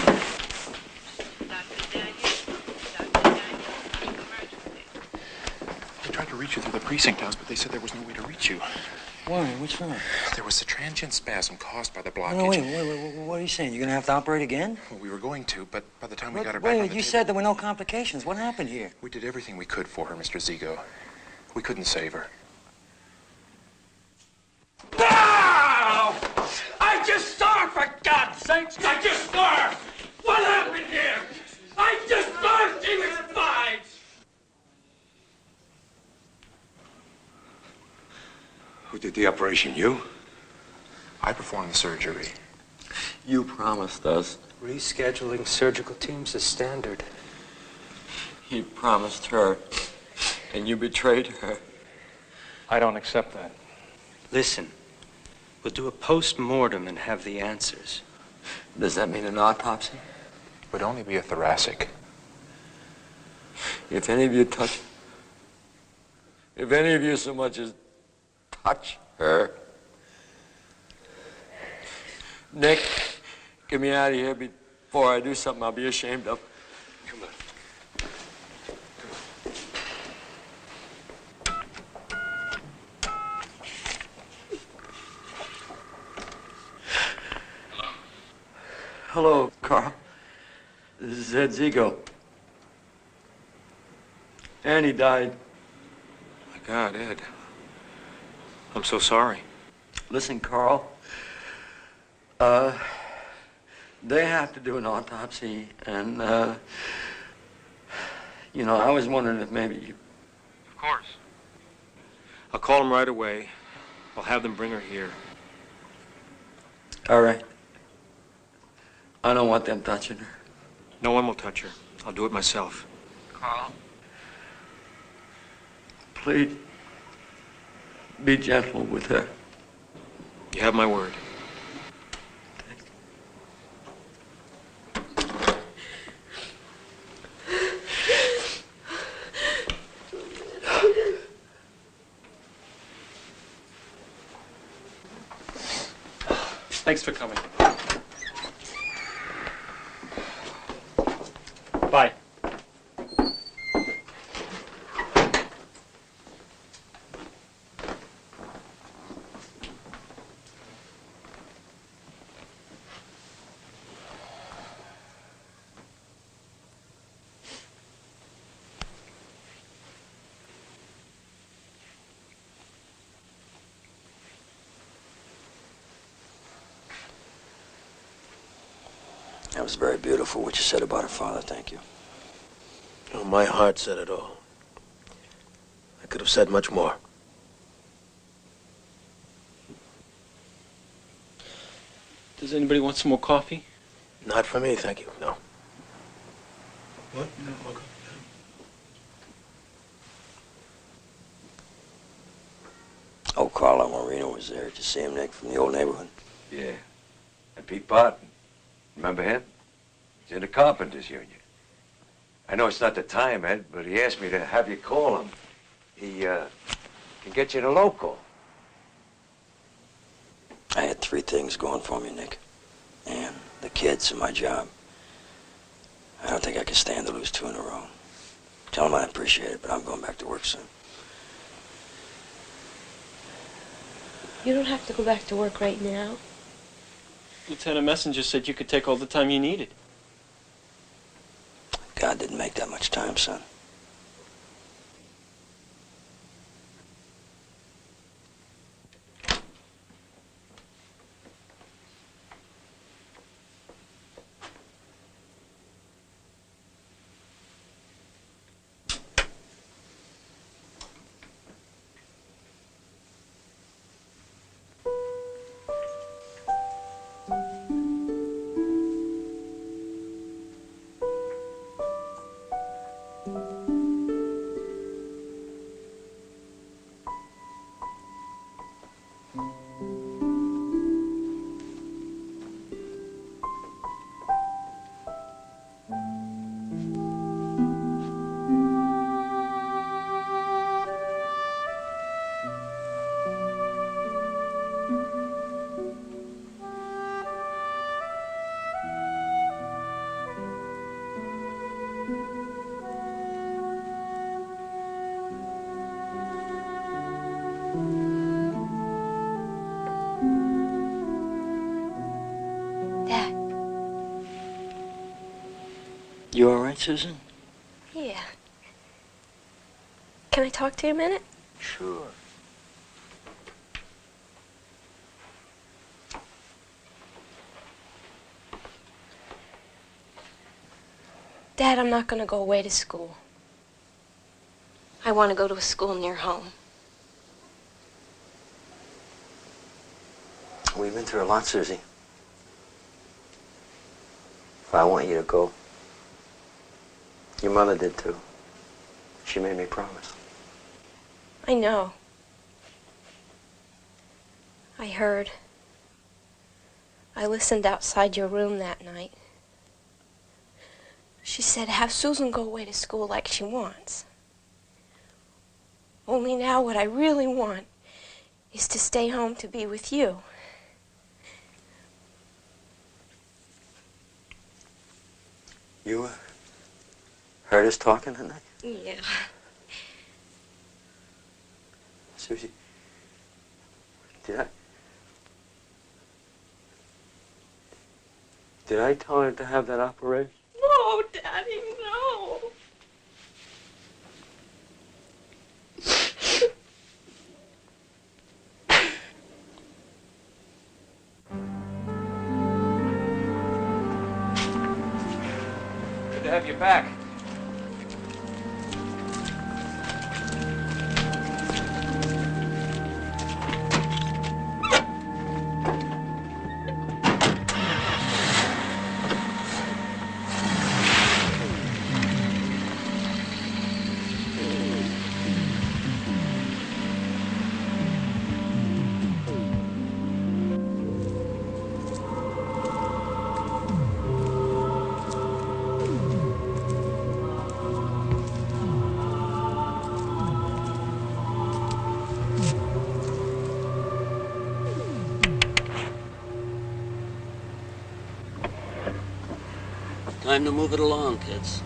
S23: They tried to reach you through the precinct house, but they said there was no way to reach you.
S10: Why? What's wrong?
S23: There was a transient spasm caused by the blockage.
S10: No, wait, what are you saying? You're going to have to operate again?
S23: Well, we were going to, but by the time we
S10: Wait,
S23: got her back on the
S10: you
S23: table,
S10: said there were no complications. What happened here?
S23: we did everything we could for her, Mr. Zigo. We couldn't save her.
S15: No! I just starved, for God's sakes! I just starved! What happened here? I just starved! She was fine!
S23: Who did the operation, you? I performed the surgery.
S8: You promised us. Rescheduling surgical teams is standard. You promised her, and you betrayed her.
S16: I don't accept that.
S8: Listen, we'll do a post-mortem and have the answers. Does that mean an autopsy?
S23: Would only be a thoracic.
S8: If any of you so much as touch her. Nick, get me out of here before I do something I'll be ashamed of.
S23: Come on.
S8: Hello, Carl. This is Ed Zigo. Annie died.
S23: My God, Ed. I'm so sorry.
S8: Listen, Carl. They have to do an autopsy, and, I was wondering if maybe you...
S16: Of course. I'll call them right away. I'll have them bring her here.
S8: All right. I don't want them touching her.
S16: No one will touch her. I'll do it myself.
S8: Carl? Please, be gentle with her.
S16: You have my word. Thanks for coming. Bye.
S10: That was very beautiful, what you said about her father. Thank you.
S4: Oh, my heart said it all. I could have said much more.
S16: Does anybody want some more coffee?
S4: Not for me, thank you. No. What? No, okay.
S10: Oh, Carlo Marino was there. Did you see him, Nick, from the old neighborhood?
S14: Yeah. And Pete Barton. Remember him? He's in the Carpenters Union. I know it's not the time, Ed, but he asked me to have you call him. He and get you to local.
S10: I had 3 things going for me, Nick. And the kids and my job. I don't think I can stand to lose 2 in a row. Tell them I appreciate it, but I'm going back to work soon.
S21: You don't have to go back to work right now.
S16: Lieutenant Messenger said you could take all the time you needed.
S10: God didn't make that much time, son. You all right, Susan?
S21: Yeah. Can I talk to you a minute?
S10: Sure.
S21: Dad, I'm not going to go away to school. I want to go to a school near home.
S10: We've been through a lot, Susie. I want you to go. Your mother did too. She made me promise.
S21: I know. I heard. I listened outside your room that night. She said, have Susan go away to school like she wants. Only now what I really want is to stay home to be with you.
S10: You heard us talking that night?
S21: Yeah.
S10: Susie, did I tell her to have that operation?
S21: No, Daddy, no.
S16: Good to have you back.
S2: Time to move it along, kids.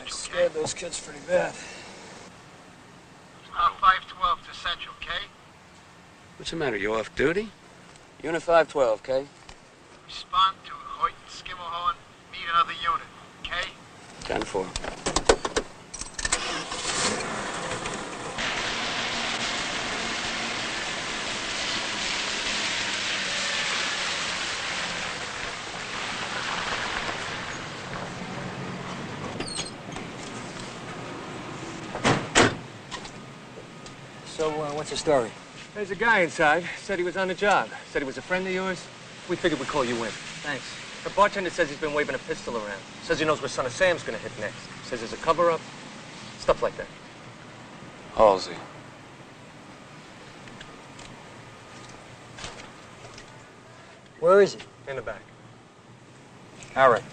S4: Scared those kids pretty bad.
S17: 512 to Central, K.
S2: What's the matter? You off duty? Unit 512, K.
S17: Respond to Hoyt Skimmelhorn. Meet another unit, K.
S2: 10-4.
S10: So, what's the story?
S13: There's a guy inside. Said he was on the job. Said he was a friend of yours. We figured we'd call you in.
S10: Thanks.
S13: The bartender says he's been waving a pistol around. Says he knows where Son of Sam's gonna hit next. Says there's a cover-up. Stuff like that.
S18: Halsey.
S10: Where is he?
S18: In the back.
S10: All right.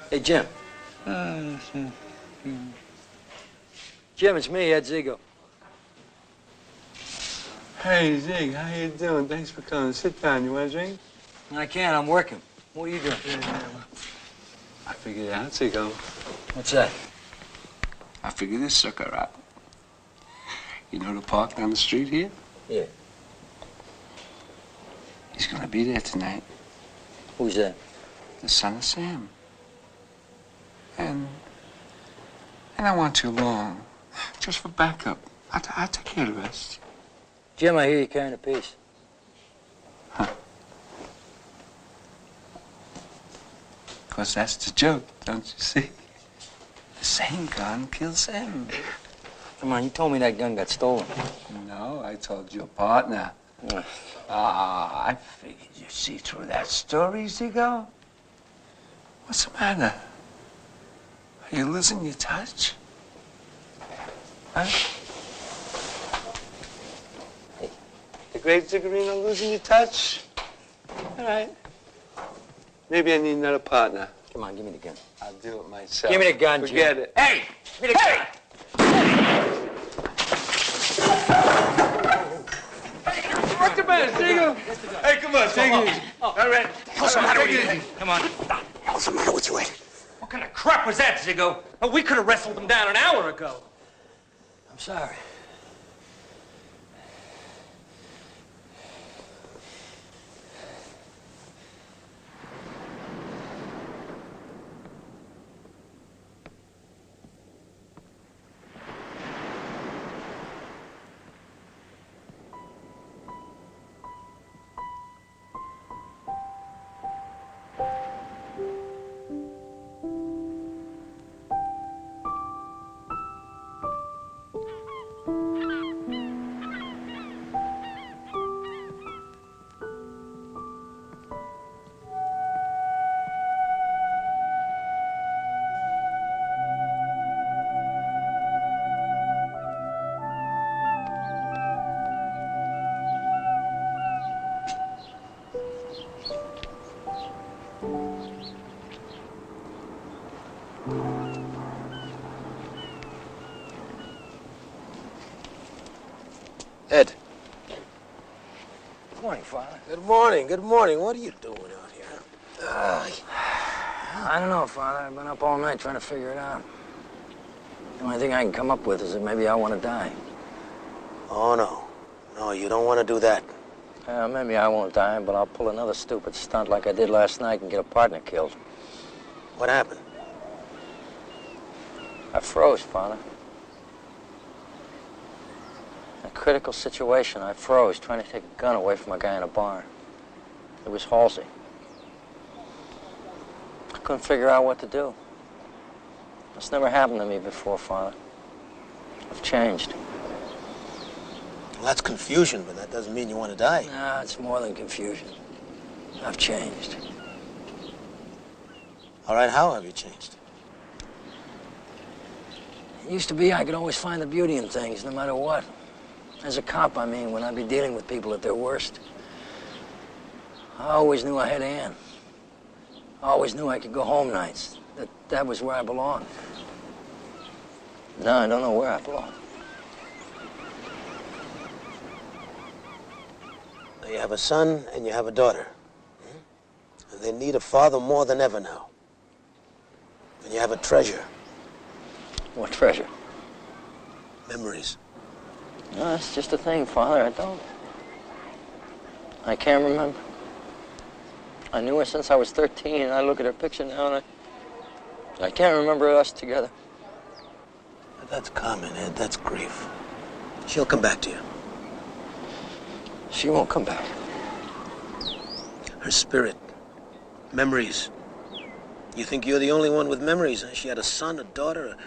S10: Hey, Jim. Jim, it's me, Ed Zigo.
S18: Hey, Zig, how you doing? Thanks for coming. Sit down. You want a drink?
S10: I can't. I'm working. What are you doing?
S18: I figured it out, Zigo.
S10: What's that?
S18: I figured this sucker out. You know the park down the street here?
S10: Yeah.
S18: He's gonna be there tonight.
S10: Who's that?
S18: The son of Sam. And I want you along, just for backup. I'll take care of the rest.
S10: Jim, I hear you carrying a piece.
S18: Huh. Of course, that's the joke, don't you see? The same gun kills Sam.
S10: Come on, you told me that gun got stolen.
S18: No, I told your partner. I figured you see through that story, Zigo. What's the matter? Are you losing your touch? Huh? The great Zigarino losing your touch? All right. Maybe I need another partner.
S10: Come on, give me the gun.
S18: I'll do it myself.
S10: Give me the gun,
S18: Forget
S10: Jim.
S18: it.
S10: Hey! Give me the gun!
S18: What's the matter, Zigo? Hey, come on, take it easy. All right.
S10: What's the matter with you?
S18: Come on.
S10: What's the matter with you, Ed?
S6: What kind of crap was that, Zigo? Oh, we could have wrestled him down an hour ago.
S10: I'm sorry.
S4: Ed.
S10: Good morning, Father.
S4: Good morning. Good morning. What are you doing out here?
S10: I don't know, Father. I've been up all night trying to figure it out. The only thing I can come up with is that maybe I want to die.
S4: Oh, no. No, you don't want to do that.
S10: Maybe I won't die, but I'll pull another stupid stunt like I did last night and get a partner killed.
S4: What happened?
S10: I froze, Father. In a critical situation, I froze, trying to take a gun away from a guy in a bar. It was Halsey. I couldn't figure out what to do. It's never happened to me before, Father. I've changed.
S4: Well, that's confusion, but that doesn't mean you want to die.
S10: No, it's more than confusion. I've changed.
S4: All right, how have you changed?
S10: It used to be I could always find the beauty in things, no matter what. As a cop, I mean, when I'd be dealing with people at their worst. I always knew I had Ann. I always knew I could go home nights, that was where I belonged. Now I don't know where I belong.
S4: Now, you have a son and you have a daughter. And they need a father more than ever now. And you have a treasure.
S10: What treasure?
S4: Memories.
S10: No, that's just a thing, Father. I can't remember. I knew her since I was 13, and I look at her picture now, and I can't remember us together.
S4: But that's common, Ed. That's grief. She'll come back to you.
S10: She won't come back.
S4: Her spirit Memories. You think you're the only one with memories, huh? She had a son, a daughter,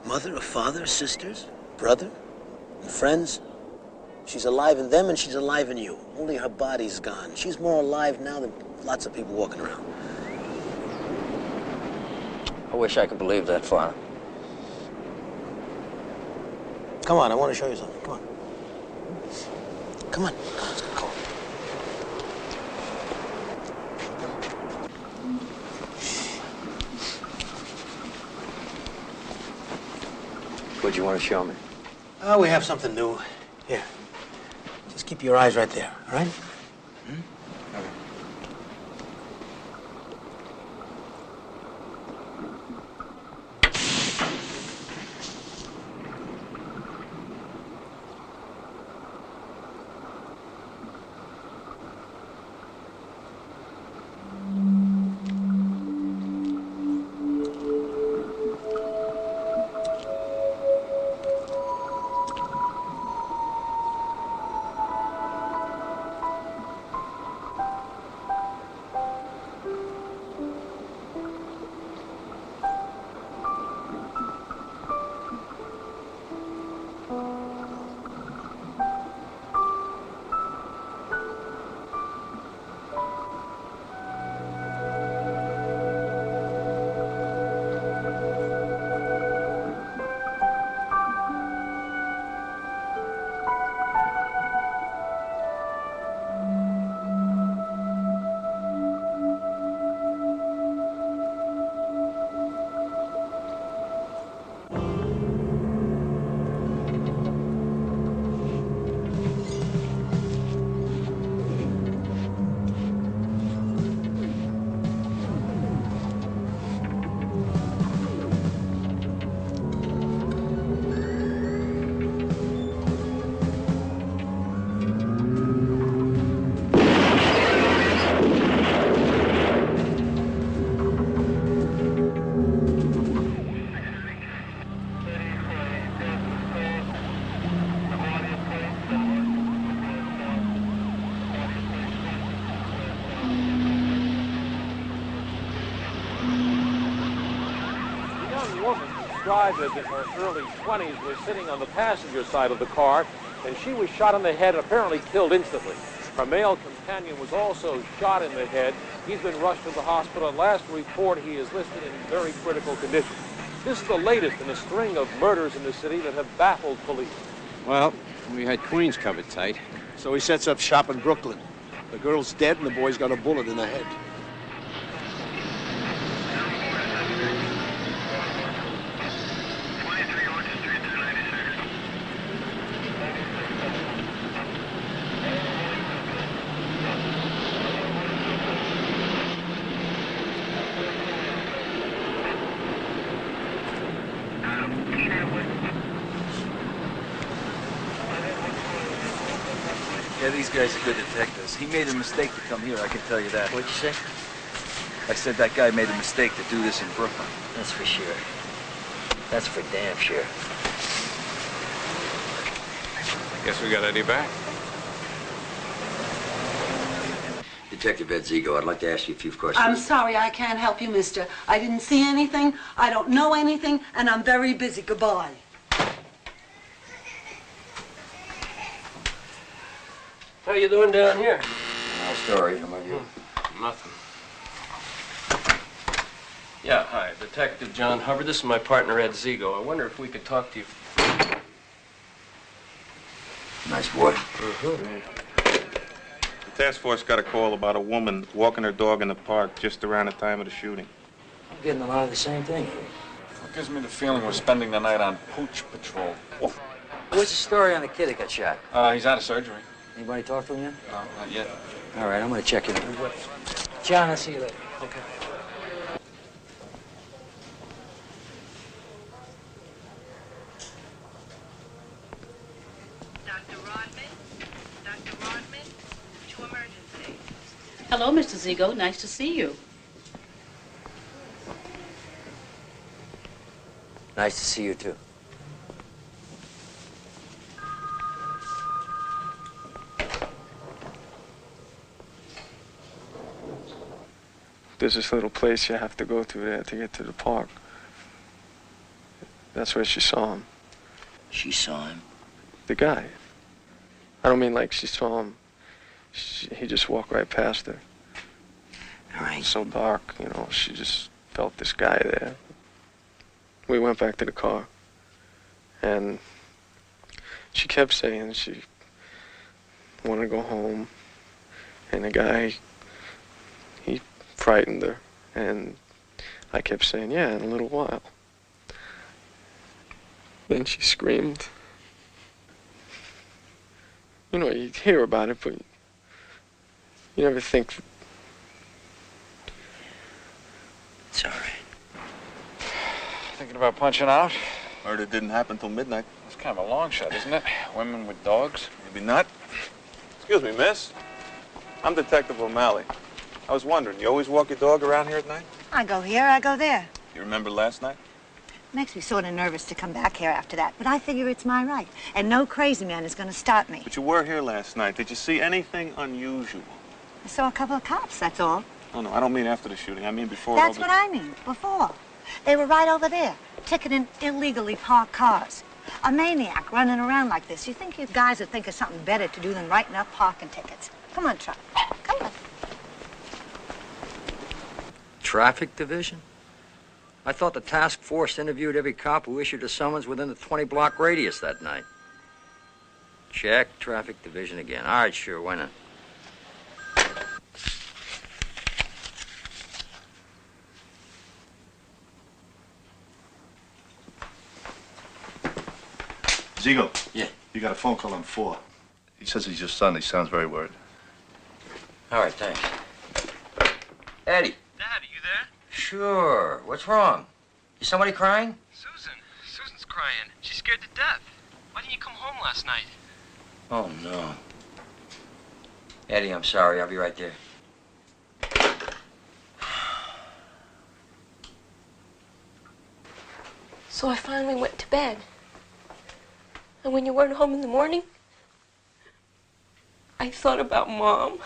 S4: a mother, a father, sisters, brother, and friends. She's alive in them and she's alive in you. Only her body's gone. She's more alive now than lots of people walking around.
S10: I wish I could believe that, Father.
S4: Come on, I want to show you something. Come on. Come on. Let's go.
S10: What do you want to show me?
S4: Oh, we have something new. Here. Just keep your eyes right there, all right?
S1: Driver in her early 20s was sitting on the passenger side of the car, and she was shot in the head and apparently killed instantly. Her male companion was also shot in the head. He's been rushed to the hospital, and last report he is listed in very critical condition. This is the latest in a string of murders in the city that have baffled police.
S7: Well, we had Queens covered tight, so he sets up shop in Brooklyn. The girl's dead and the boy's got a bullet in the head.
S8: Yeah, these guys are good detectives. He made a mistake to come here, I can tell you that.
S10: What'd you say?
S8: I said that guy made a mistake to do this in Brooklyn.
S10: That's for sure. That's for damn sure.
S23: Guess we got Eddie back.
S10: Detective Ed Zigo, I'd like to ask you a few questions.
S20: I'm sorry I can't help you, mister. I didn't see anything, I don't know anything, and I'm very busy. Goodbye.
S2: How you doing down here?
S10: No story. How about you?
S2: Nothing. Yeah, hi. Detective John Hubbard. This is my partner, Ed Zigo. I wonder if we could talk to you.
S10: Nice boy.
S23: The task force got a call about a woman walking her dog in the park just around the time of the shooting.
S10: I'm getting a lot of the same thing.
S23: It gives me the feeling we're spending the night on pooch patrol.
S10: What's the story on the kid that got shot?
S23: He's out of surgery.
S10: Anybody talk to him yet?
S23: No, not yet.
S10: All right, I'm going to check in. John, I'll see you later.
S2: Okay.
S12: Hello, Mr. Zigo. Nice to see you.
S10: Nice to see you, too.
S9: there's this little place you have to go through there to get to the park. That's where she saw him.
S10: She saw him?
S9: The guy. I don't mean like she saw him. He just walked right past her.
S10: All right.
S9: It was so dark, you know, she just felt this guy there. We went back to the car. And she kept saying she wanted to go home. And the guy, he frightened her. And I kept saying, yeah, in a little while. Then she screamed. You know, you hear about it, but you never think.
S10: It's all right.
S19: Thinking about punching out?
S11: Heard it didn't happen till midnight.
S19: It's kind of a long shot, isn't it? Women with dogs?
S11: Maybe not. Excuse me, miss. I'm Detective O'Malley. I was wondering, you always walk your dog around here at night?
S22: I go here, I go there.
S11: You remember last night?
S22: Makes me sort of nervous to come back here after that, but I figure it's my right, and no crazy man is going to stop me.
S11: But you were here last night. Did you see anything unusual?
S22: I saw a couple of cops, that's all.
S11: Oh, no, I don't mean after the shooting. I mean before.
S22: That's what I mean, before. They were right over there, ticketing illegally parked cars. A maniac running around like this. You think you guys would think of something better to do than writing up parking tickets. Come on, Truck. Come on.
S10: Traffic division? I thought the task force interviewed every cop who issued a summons within the 20-block radius that night. Check traffic division again. All right, sure, why not?
S11: Ziegel.
S10: Yeah?
S11: You got a phone call on 4. He says he's your son. He sounds very worried.
S10: All right, thanks. Eddie.
S16: Dad, are you there?
S10: Sure. What's wrong? Is somebody crying?
S16: Susan's crying. She's scared to death. Why didn't you come home last night?
S10: Oh, no. Eddie, I'm sorry. I'll be right there.
S24: So I finally went to bed. And when you weren't home in the morning, I thought about Mom.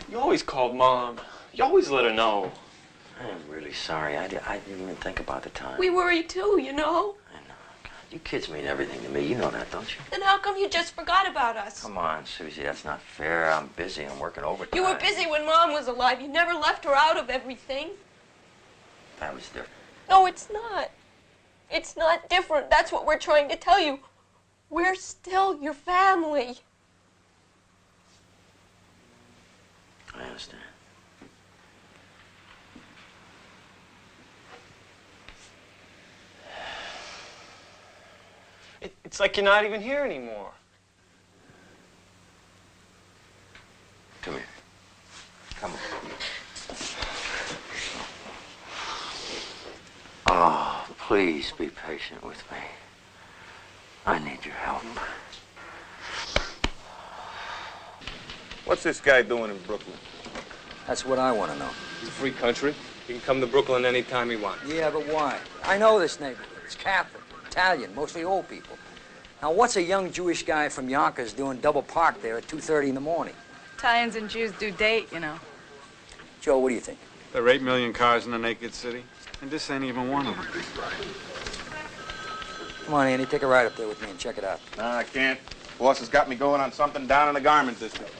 S16: You always called Mom. You always let her know.
S10: I'm really sorry. I didn't even think about the time.
S24: We worry too, you know.
S10: You kids mean everything to me. You know that, don't you?
S24: Then how come you just forgot about us?
S10: Come on, Susie. That's not fair. I'm busy. I'm working overtime.
S24: You were busy when Mom was alive. You never left her out of everything.
S10: That was different.
S24: No, it's not. It's not different. That's what we're trying to tell you. We're still your family.
S10: I understand.
S16: It's like you're not even here anymore.
S10: Come here. Come on. Oh, please be patient with me. I need your help.
S11: What's this guy doing in Brooklyn?
S10: That's what I want to know.
S13: It's a free country. He can come to Brooklyn anytime he wants.
S10: Yeah, but why? I know this neighborhood. It's Catholic, Italian, mostly old people. Now, what's a young Jewish guy from Yonkers doing double park there at 2:30 in the morning?
S5: Italians and Jews do date, you know.
S10: Joe, what do you think?
S25: There are 8 million cars in the naked city, and this ain't even one of them.
S10: Come on, Andy, take a ride up there with me and check it out.
S11: No, I can't. Boss has got me going on something down in the garment district.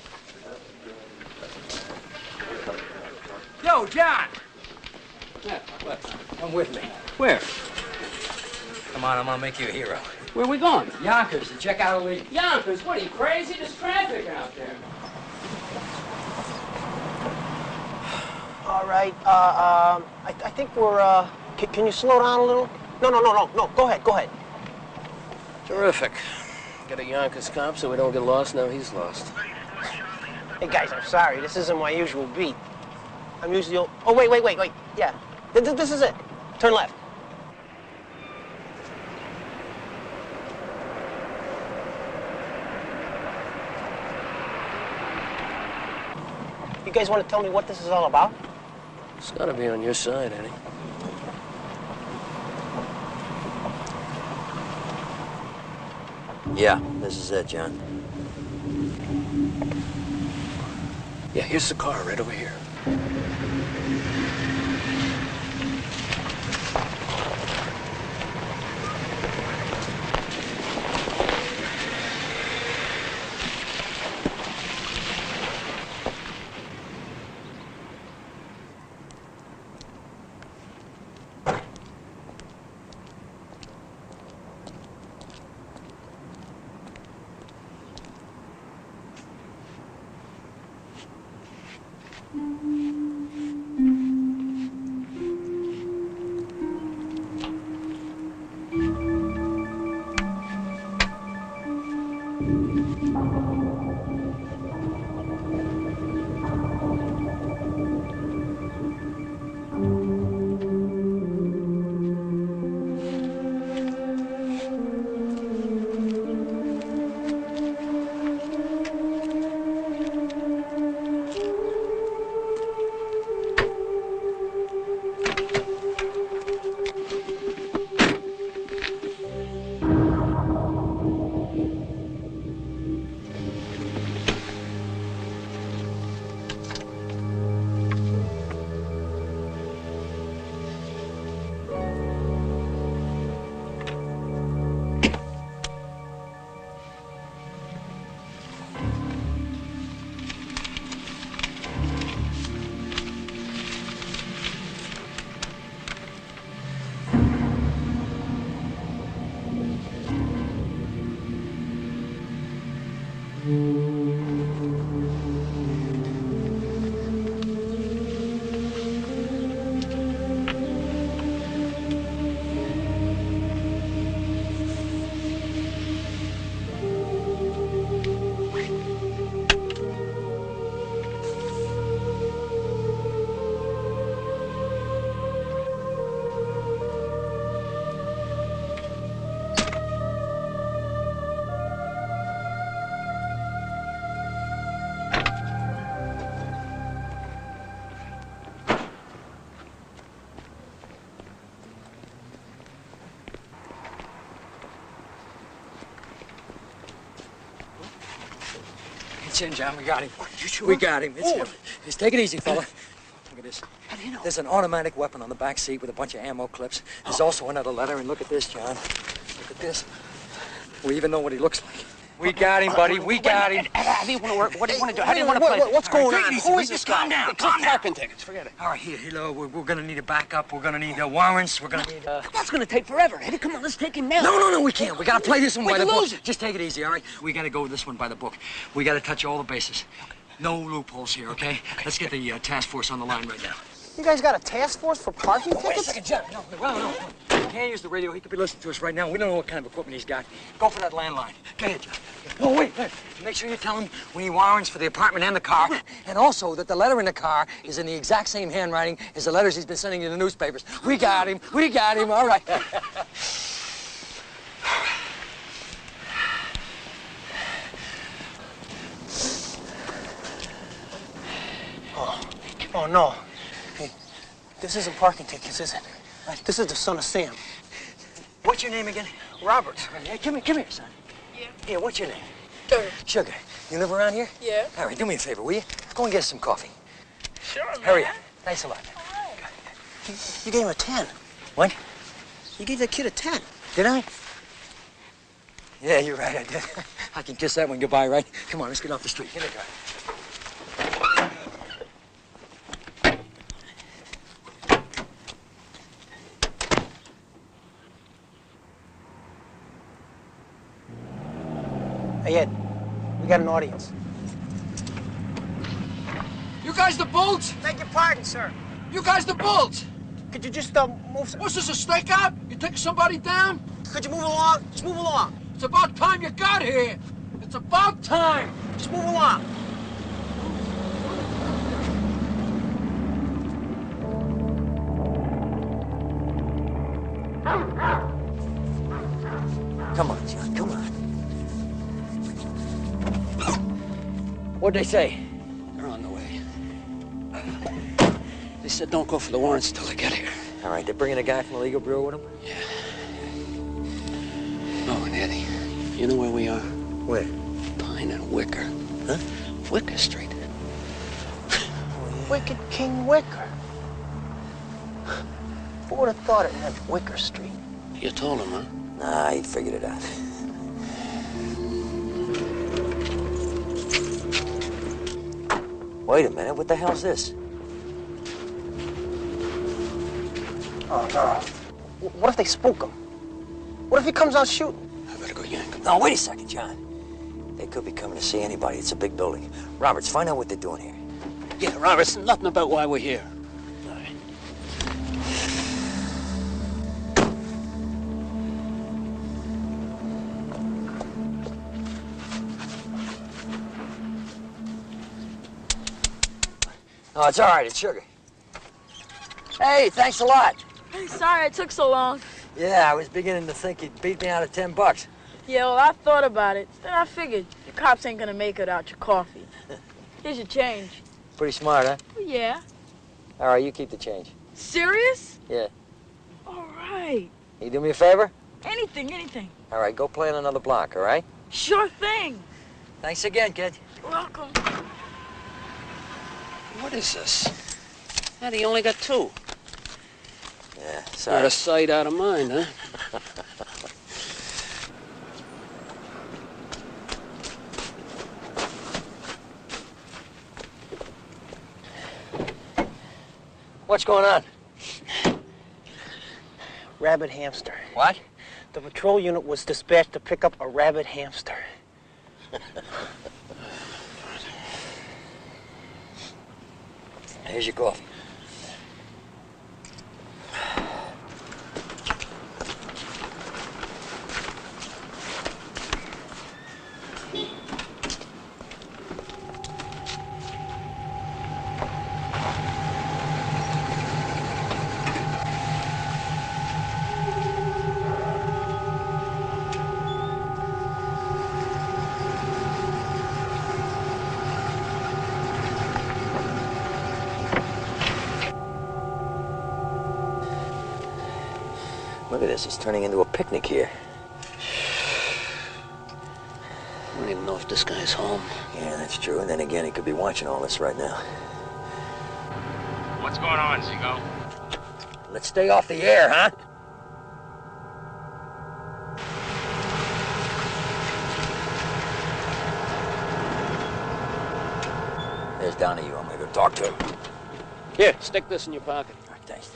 S10: Yo, John! Yeah, what? Come with me.
S13: Where?
S10: Come on, I'm gonna make you a hero.
S13: Where are we going?
S10: Yonkers, to check out a leak.
S13: Yonkers, what are you, crazy? There's traffic out there.
S4: All right. I think we're. Can you slow down a little? No. Go ahead.
S2: Terrific. Got a Yonkers cop so we don't get lost. Now he's lost.
S4: Hey guys, I'm sorry. This isn't my usual beat. I'm usually. Oh wait. Yeah. This is it. Turn left. You guys want to tell me what this is all about?
S2: It's got to be on your side, Eddie.
S10: Yeah, this is it, John.
S2: Yeah, here's the car right over here.
S10: It's in, John. We got him. You sure? We got him. It's him. Just take it easy, fella. Look at this.
S22: How do you know?
S10: There's an automatic weapon on the back seat with a bunch of ammo clips. There's also another letter, and look at this, John. Look at this. We even know what he looks like. We got him, buddy. We got him.
S3: How do you want to work? What do you want to do? How do you want to play?
S10: What's going on?
S3: Who is this guy? Calm down. Calm down. Parking tickets. Forget it.
S10: All right, here, we're going to need a backup. We're going to need warrants. We're going to need...
S3: That's going to take forever, Eddie. Come on, let's take him now.
S10: No, we can't. We got to play this one by the book.
S3: Lose it.
S10: Just take it easy, all right? We got to go with this one by the book. We got to touch all the bases. No loopholes here, okay? Let's get the task force on the line right now.
S3: You guys got a task force for parking tickets?
S10: Wait a second, John. No. We can't use the radio. He could be listening to us right now. We don't know what kind of equipment he's got. Go for that landline. Go ahead, John. Oh, wait. Make sure you tell him we need warrants for the apartment and the car. And also that the letter in the car is in the exact same handwriting as the letters he's been sending in the newspapers. We got him. All right.
S3: Oh, no. Hey, this isn't parking tickets, is it? This is the son of Sam.
S10: What's your name again?
S3: Robert.
S10: Hey, come here, son.
S24: Yeah.
S10: Here, what's your name?
S24: Sugar.
S10: Sugar. You live around here?
S24: Yeah.
S10: All right, do me a favor, will you? Go and get us some coffee.
S24: Sure, man.
S10: Hurry up. Thanks a lot.
S3: You gave him a 10.
S10: What?
S3: You gave that kid a 10.
S10: Did I? Yeah, you're right, I did. I can kiss that one goodbye, right? Come on, let's get off the street. Get it, guy.
S3: Hey, Ed, we got an audience.
S18: You guys the Bolts?
S3: Beg your pardon, sir.
S18: You guys the Bolts?
S3: Could you just move...
S18: What's this, a stakeout? You taking somebody down?
S3: Could you move along? Just move along.
S18: It's about time you got here. It's about time.
S3: Just move along.
S10: Come on, John, come on. What'd they say?
S3: They're on the way. They said don't go for the warrants until they get here.
S10: All right, they're bringing a guy from the legal bureau with them?
S3: Yeah. Oh, and Eddie, you know where we are?
S10: Where?
S3: Pine and Wicker.
S10: Huh?
S3: Wicker Street.
S10: Oh,
S3: Wicked King Wicker. Who would have thought it meant Wicker Street?
S4: You told him, huh?
S10: Nah, he figured it out. Wait a minute, what the hell's this?
S3: Oh, no. What if they spook him? What if he comes out shooting?
S10: I better go yank him. No, wait a second, John. They could be coming to see anybody. It's a big building. Roberts, find out what they're doing here.
S4: Yeah, Roberts, nothing about why we're here.
S10: Oh, it's all right. It's sugar. Hey, thanks a lot.
S6: Hey, sorry it took so long.
S10: Yeah, I was beginning to think you'd beat me out of $10.
S6: Yeah, well, I thought about it. Then I figured the cops ain't gonna make it without your coffee. Here's your change.
S10: Pretty smart, huh?
S6: Yeah.
S10: All right, you keep the change.
S6: Serious?
S10: Yeah.
S6: All right.
S10: You do me a favor?
S6: Anything, anything.
S10: All right, go play on another block, all right?
S6: Sure thing.
S10: Thanks again, kid.
S6: You're welcome.
S4: What is this? And he only got 2.
S10: Yeah,
S4: Out
S10: sorry.
S4: of sight, out of mind, huh?
S10: What's going on?
S3: Rabid hamster.
S10: What?
S3: The patrol unit was dispatched to pick up a rabid hamster.
S10: Here's your coffee. Look at this, it's turning into a picnic here.
S4: I don't even know if this guy's home.
S10: Yeah, that's true. And then again, he could be watching all this right now.
S14: What's going on, Zigo?
S10: Let's stay off the air, huh? There's Donahue. I'm gonna go talk to him.
S4: Here, stick this in your pocket.
S10: All right, thanks.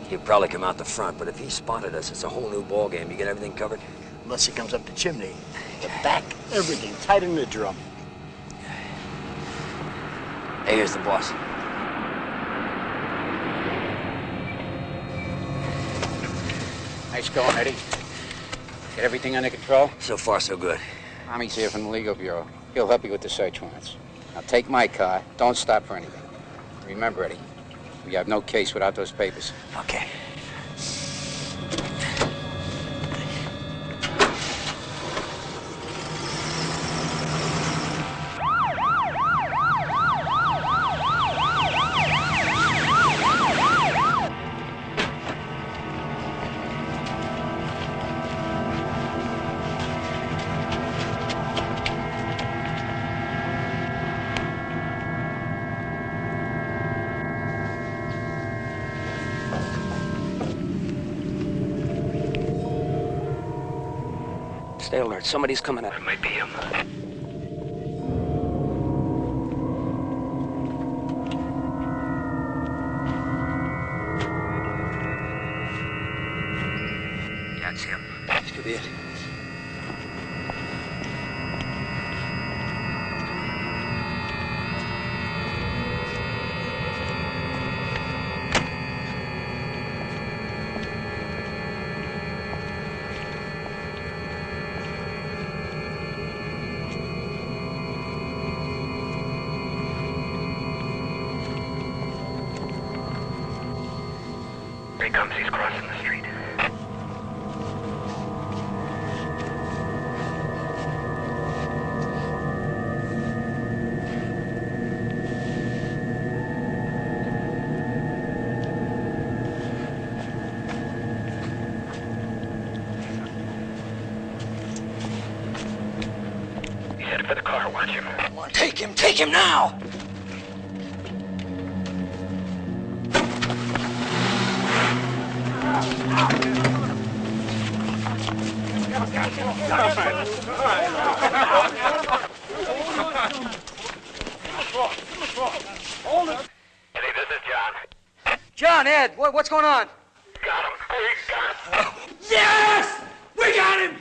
S10: He'd probably come out the front, but if he spotted us, it's a whole new ballgame. You get everything covered?
S4: Unless he comes up the chimney. The back, everything, tight in the drum.
S10: Hey, here's the boss.
S14: Nice going, Eddie. Get everything under control?
S10: So far, so good.
S14: Tommy's here from the legal bureau. He'll help you with the search warrants. Now take my car. Don't stop for anything. Remember, Eddie, we have no case without those papers.
S10: Okay.
S4: Stay alert. Somebody's coming up.
S14: It might be him.
S10: Yeah, it's him. This could be it.
S14: Here he comes. He's crossing the street.
S10: headed for the car. Watch him. Come on, take him now!
S18: Eddie, this is John.
S10: John, Ed, what's going on?
S18: Got him. We got him.
S10: Yes! We got him!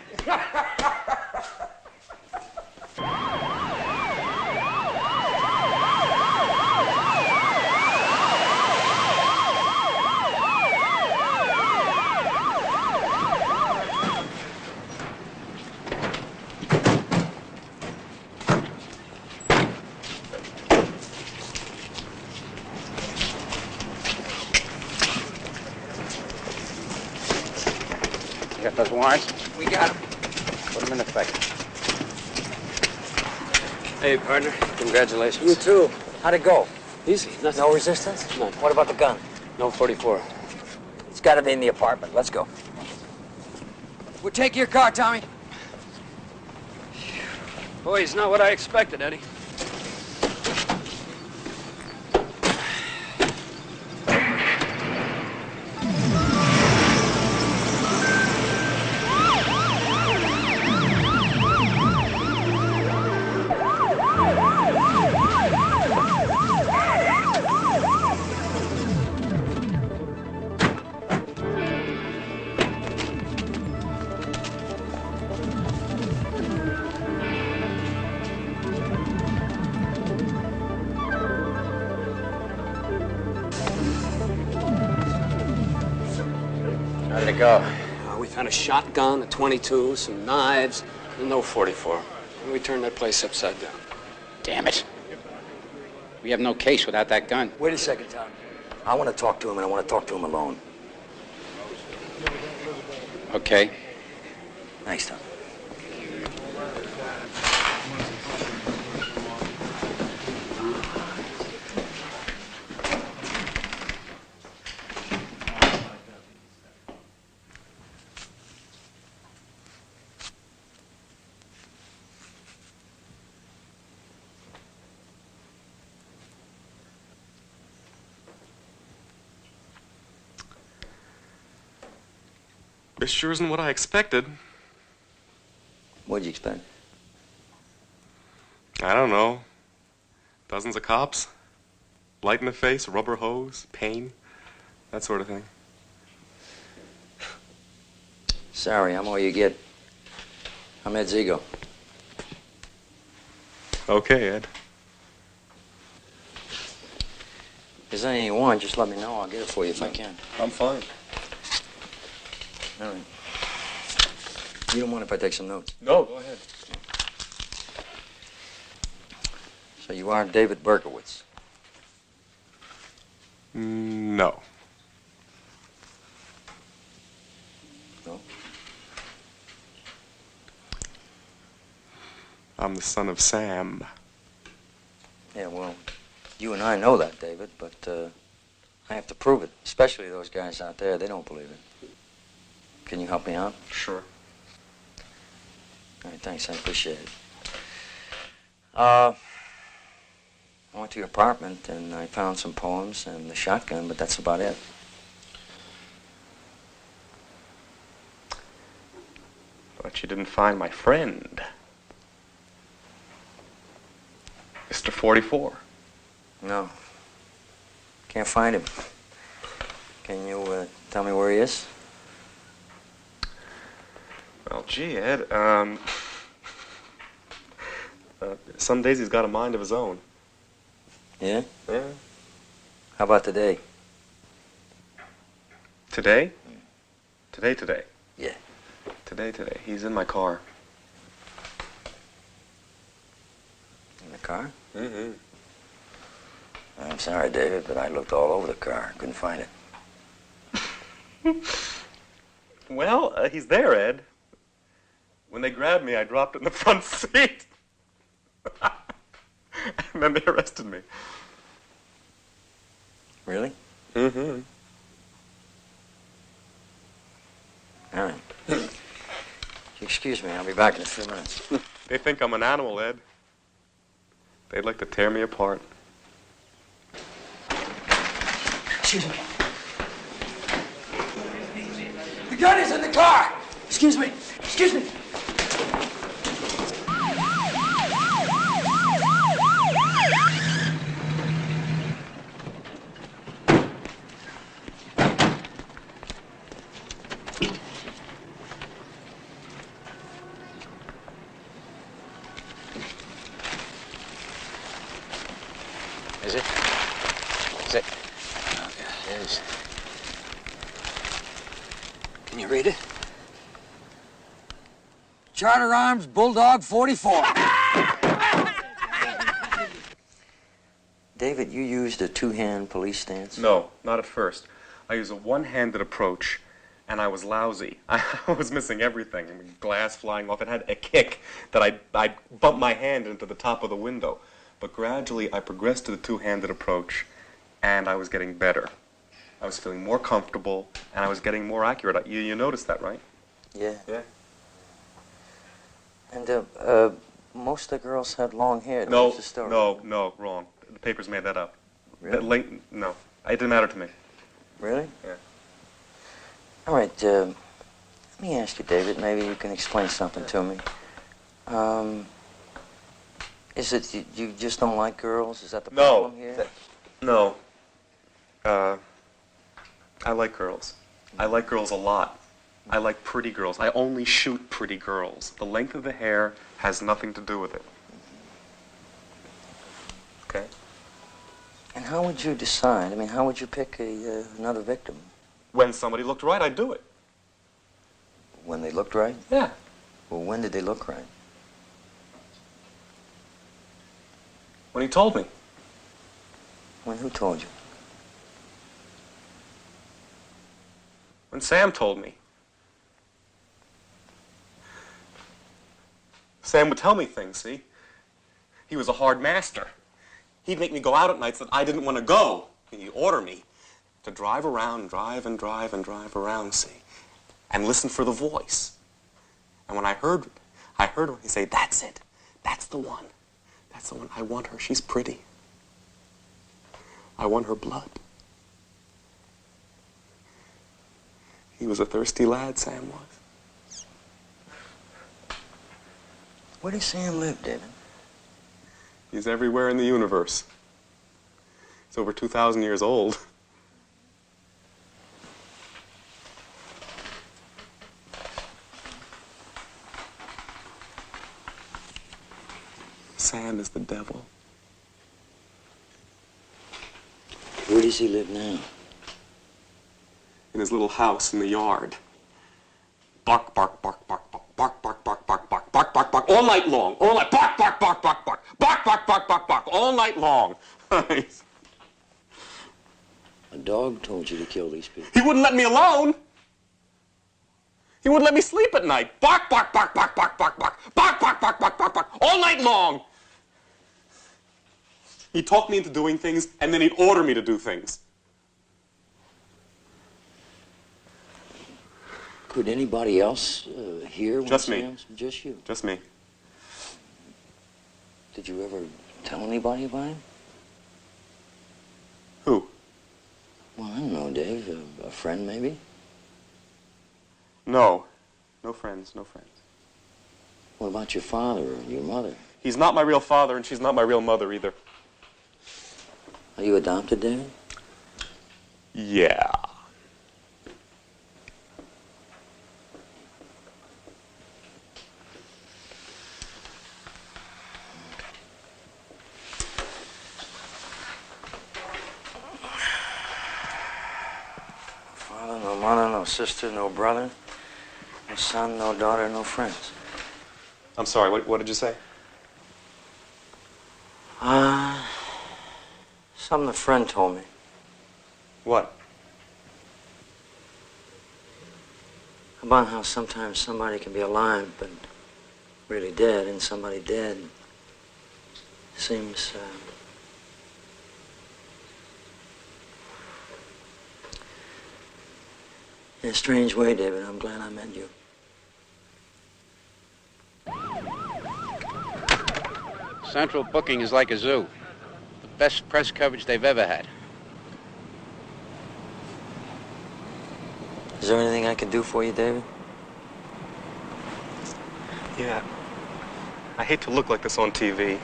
S14: You got those warrants?
S10: We got him.
S14: Put them in effect.
S2: Hey, partner. Congratulations.
S10: You too. How'd it go?
S2: Easy. Nothing.
S10: No resistance?
S2: None.
S10: What about the gun?
S2: No 44.
S10: It's got to be in the apartment. Let's go. We'll take your car, Tommy.
S2: Boy, he's not what I expected, Eddie.
S14: How did it go?
S2: We found a shotgun, a 22, some knives, and no 44. And we turned that place upside down.
S14: Damn it. We have no case without that gun.
S10: Wait a second, Tom. I want to talk to him, and I want to talk to him alone.
S14: Okay.
S10: Thanks, Tom.
S9: This sure isn't what I expected.
S10: What'd you expect?
S9: I don't know. Dozens of cops. Light in the face, a rubber hose, pain, that sort of thing.
S10: Sorry, I'm all you get. I'm Ed Zigo.
S9: Okay, Ed.
S10: If there's anything you want, just let me know. I'll get it for you if I can.
S9: I'm fine.
S10: All right. You don't mind if I take some notes?
S9: No, go ahead.
S10: So you are David Berkowitz?
S9: No.
S10: No?
S9: I'm the son of Sam.
S10: Yeah, well, you and I know that, David, but I have to prove it. Especially those guys out there. They don't believe it. Can you help me out?
S9: Sure.
S10: All right, thanks. I appreciate it. I went to your apartment and I found some poems and the shotgun, but that's about it.
S9: But you didn't find my friend, Mr. 44.
S10: No. Can't find him. Can you tell me where he is?
S9: Well, gee, Ed, some days he's got a mind of his own.
S10: Yeah?
S9: Yeah.
S10: How about today?
S9: Today? Today.
S10: Yeah.
S9: Today. He's in my car.
S10: In the car?
S9: Mm-hmm.
S10: I'm sorry, David, but I looked all over the car. Couldn't find it.
S9: Well, he's there, Ed. When they grabbed me, I dropped in the front seat. And then they arrested me.
S10: Really?
S9: Mm-hmm.
S10: All right. Excuse me, I'll be back in a few minutes.
S9: They think I'm an animal, Ed. They'd like to tear me apart.
S10: Excuse me. The gun is in the car! Excuse me. Excuse me.
S14: Is it? Is it? Okay, it is. Can you read it?
S10: Charter Arms Bulldog 44.
S8: David, you used a two-hand police stance?
S9: No, not at first. I used a one-handed approach, and I was lousy. I was missing everything. I mean, glass flying off. It had a kick that I bumped my hand into the top of the window. But gradually, I progressed to the two-handed approach, and I was getting better. I was feeling more comfortable, and I was getting more accurate. You noticed that, right?
S8: Yeah.
S9: Yeah.
S8: And, most of the girls had long hair.
S9: No,
S8: What's the story?
S9: no, wrong. The papers made that up.
S8: Really?
S9: No, it didn't matter to me.
S8: Really?
S9: Yeah.
S8: All right, let me ask you, David, maybe you can explain something to me. Is it you just don't like girls? Is that the problem here?
S9: No. I like girls. I like girls a lot. I like pretty girls. I only shoot pretty girls. The length of the hair has nothing to do with it. Okay?
S8: And how would you decide? I mean, how would you pick another victim?
S9: When somebody looked right, I'd do it.
S8: When they looked right?
S9: Yeah.
S8: Well, when did they look right?
S9: When he told me.
S8: When who told you?
S9: When Sam told me. Sam would tell me things, see? He was a hard master. He'd make me go out at nights that I didn't want to go. He'd order me to drive around, drive around, see? And listen for the voice. And when I heard her, he'd say, that's it. That's the one. That's the one. I want her. She's pretty. I want her blood. He was a thirsty lad, Sam was.
S8: Where does Sam live, David?
S9: He's everywhere in the universe. He's over 2,000 years old. Sam is the devil.
S8: Where does he live now?
S9: In his little house in the yard. Bark, bark, bark, bark, bark, bark, bark, bark, bark, bark, bark, bark, bark, all night long. All night. Bark, bark, bark, bark, bark, bark, bark, bark, bark, bark, all night long.
S8: A dog told you to kill these people.
S9: He wouldn't let me alone. He wouldn't let me sleep at night. Bark, bark, bark, bark, bark, bark, bark, bark, bark, bark, bark, bark, bark, all night long. He'd talk me into doing things, and then he'd order me to do things.
S8: Could anybody else hear?
S9: Just me.
S8: Just you?
S9: Just me.
S8: Did you ever tell anybody about him?
S9: Who?
S8: Well, I don't know, Dave. A friend, maybe?
S9: No. No friends, no friends.
S8: What about your father or your mother?
S9: He's not my real father, and she's not my real mother either.
S8: Are you adopted, David?
S9: Yeah.
S8: Father, no mother, no sister, no brother, no son, no daughter, no friends.
S9: I'm sorry, what did you say?
S8: Something a friend told me.
S9: What?
S8: About how sometimes somebody can be alive but really dead, and somebody dead seems in a strange way, David. I'm glad I met you.
S14: Central booking is like a zoo. The best press coverage they've ever had.
S1: Is there anything I can do for you, David?
S16: Yeah. I hate to look like this on TV.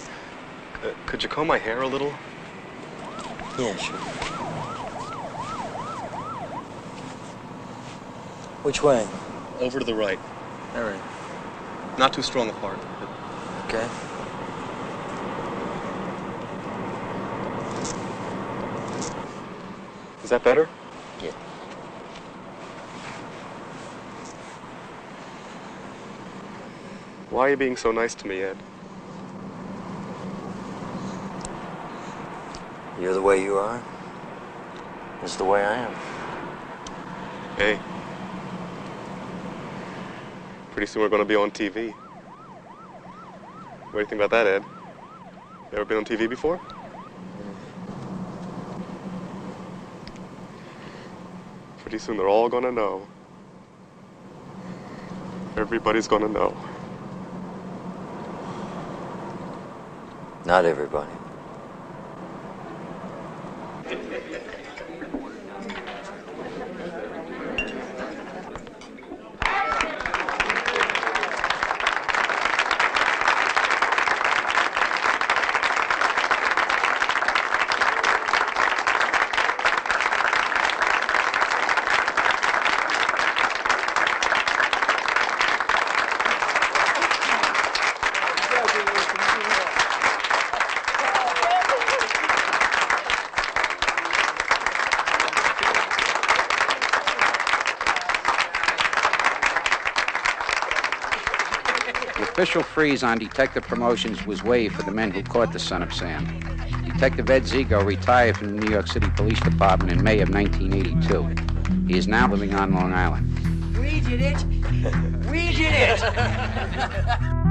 S16: Could you comb my hair a little?
S1: Yeah, sure. Which way?
S16: Over to the right.
S1: All right.
S16: Not too strong apart.
S1: Okay.
S16: Is that better?
S1: Yeah.
S16: Why are you being so nice to me, Ed?
S1: You're the way you are. It's the way I am.
S16: Hey. Pretty soon we're gonna be on TV. What do you think about that, Ed? You ever been on TV before? Pretty soon they're all gonna know. Everybody's gonna know.
S1: Not everybody.
S14: The official freeze on detective promotions was waived for the men who caught the Son of Sam. Detective Ed Zigo retired from the New York City Police Department in May of 1982. He is now living on Long Island.
S10: We did it. We did it.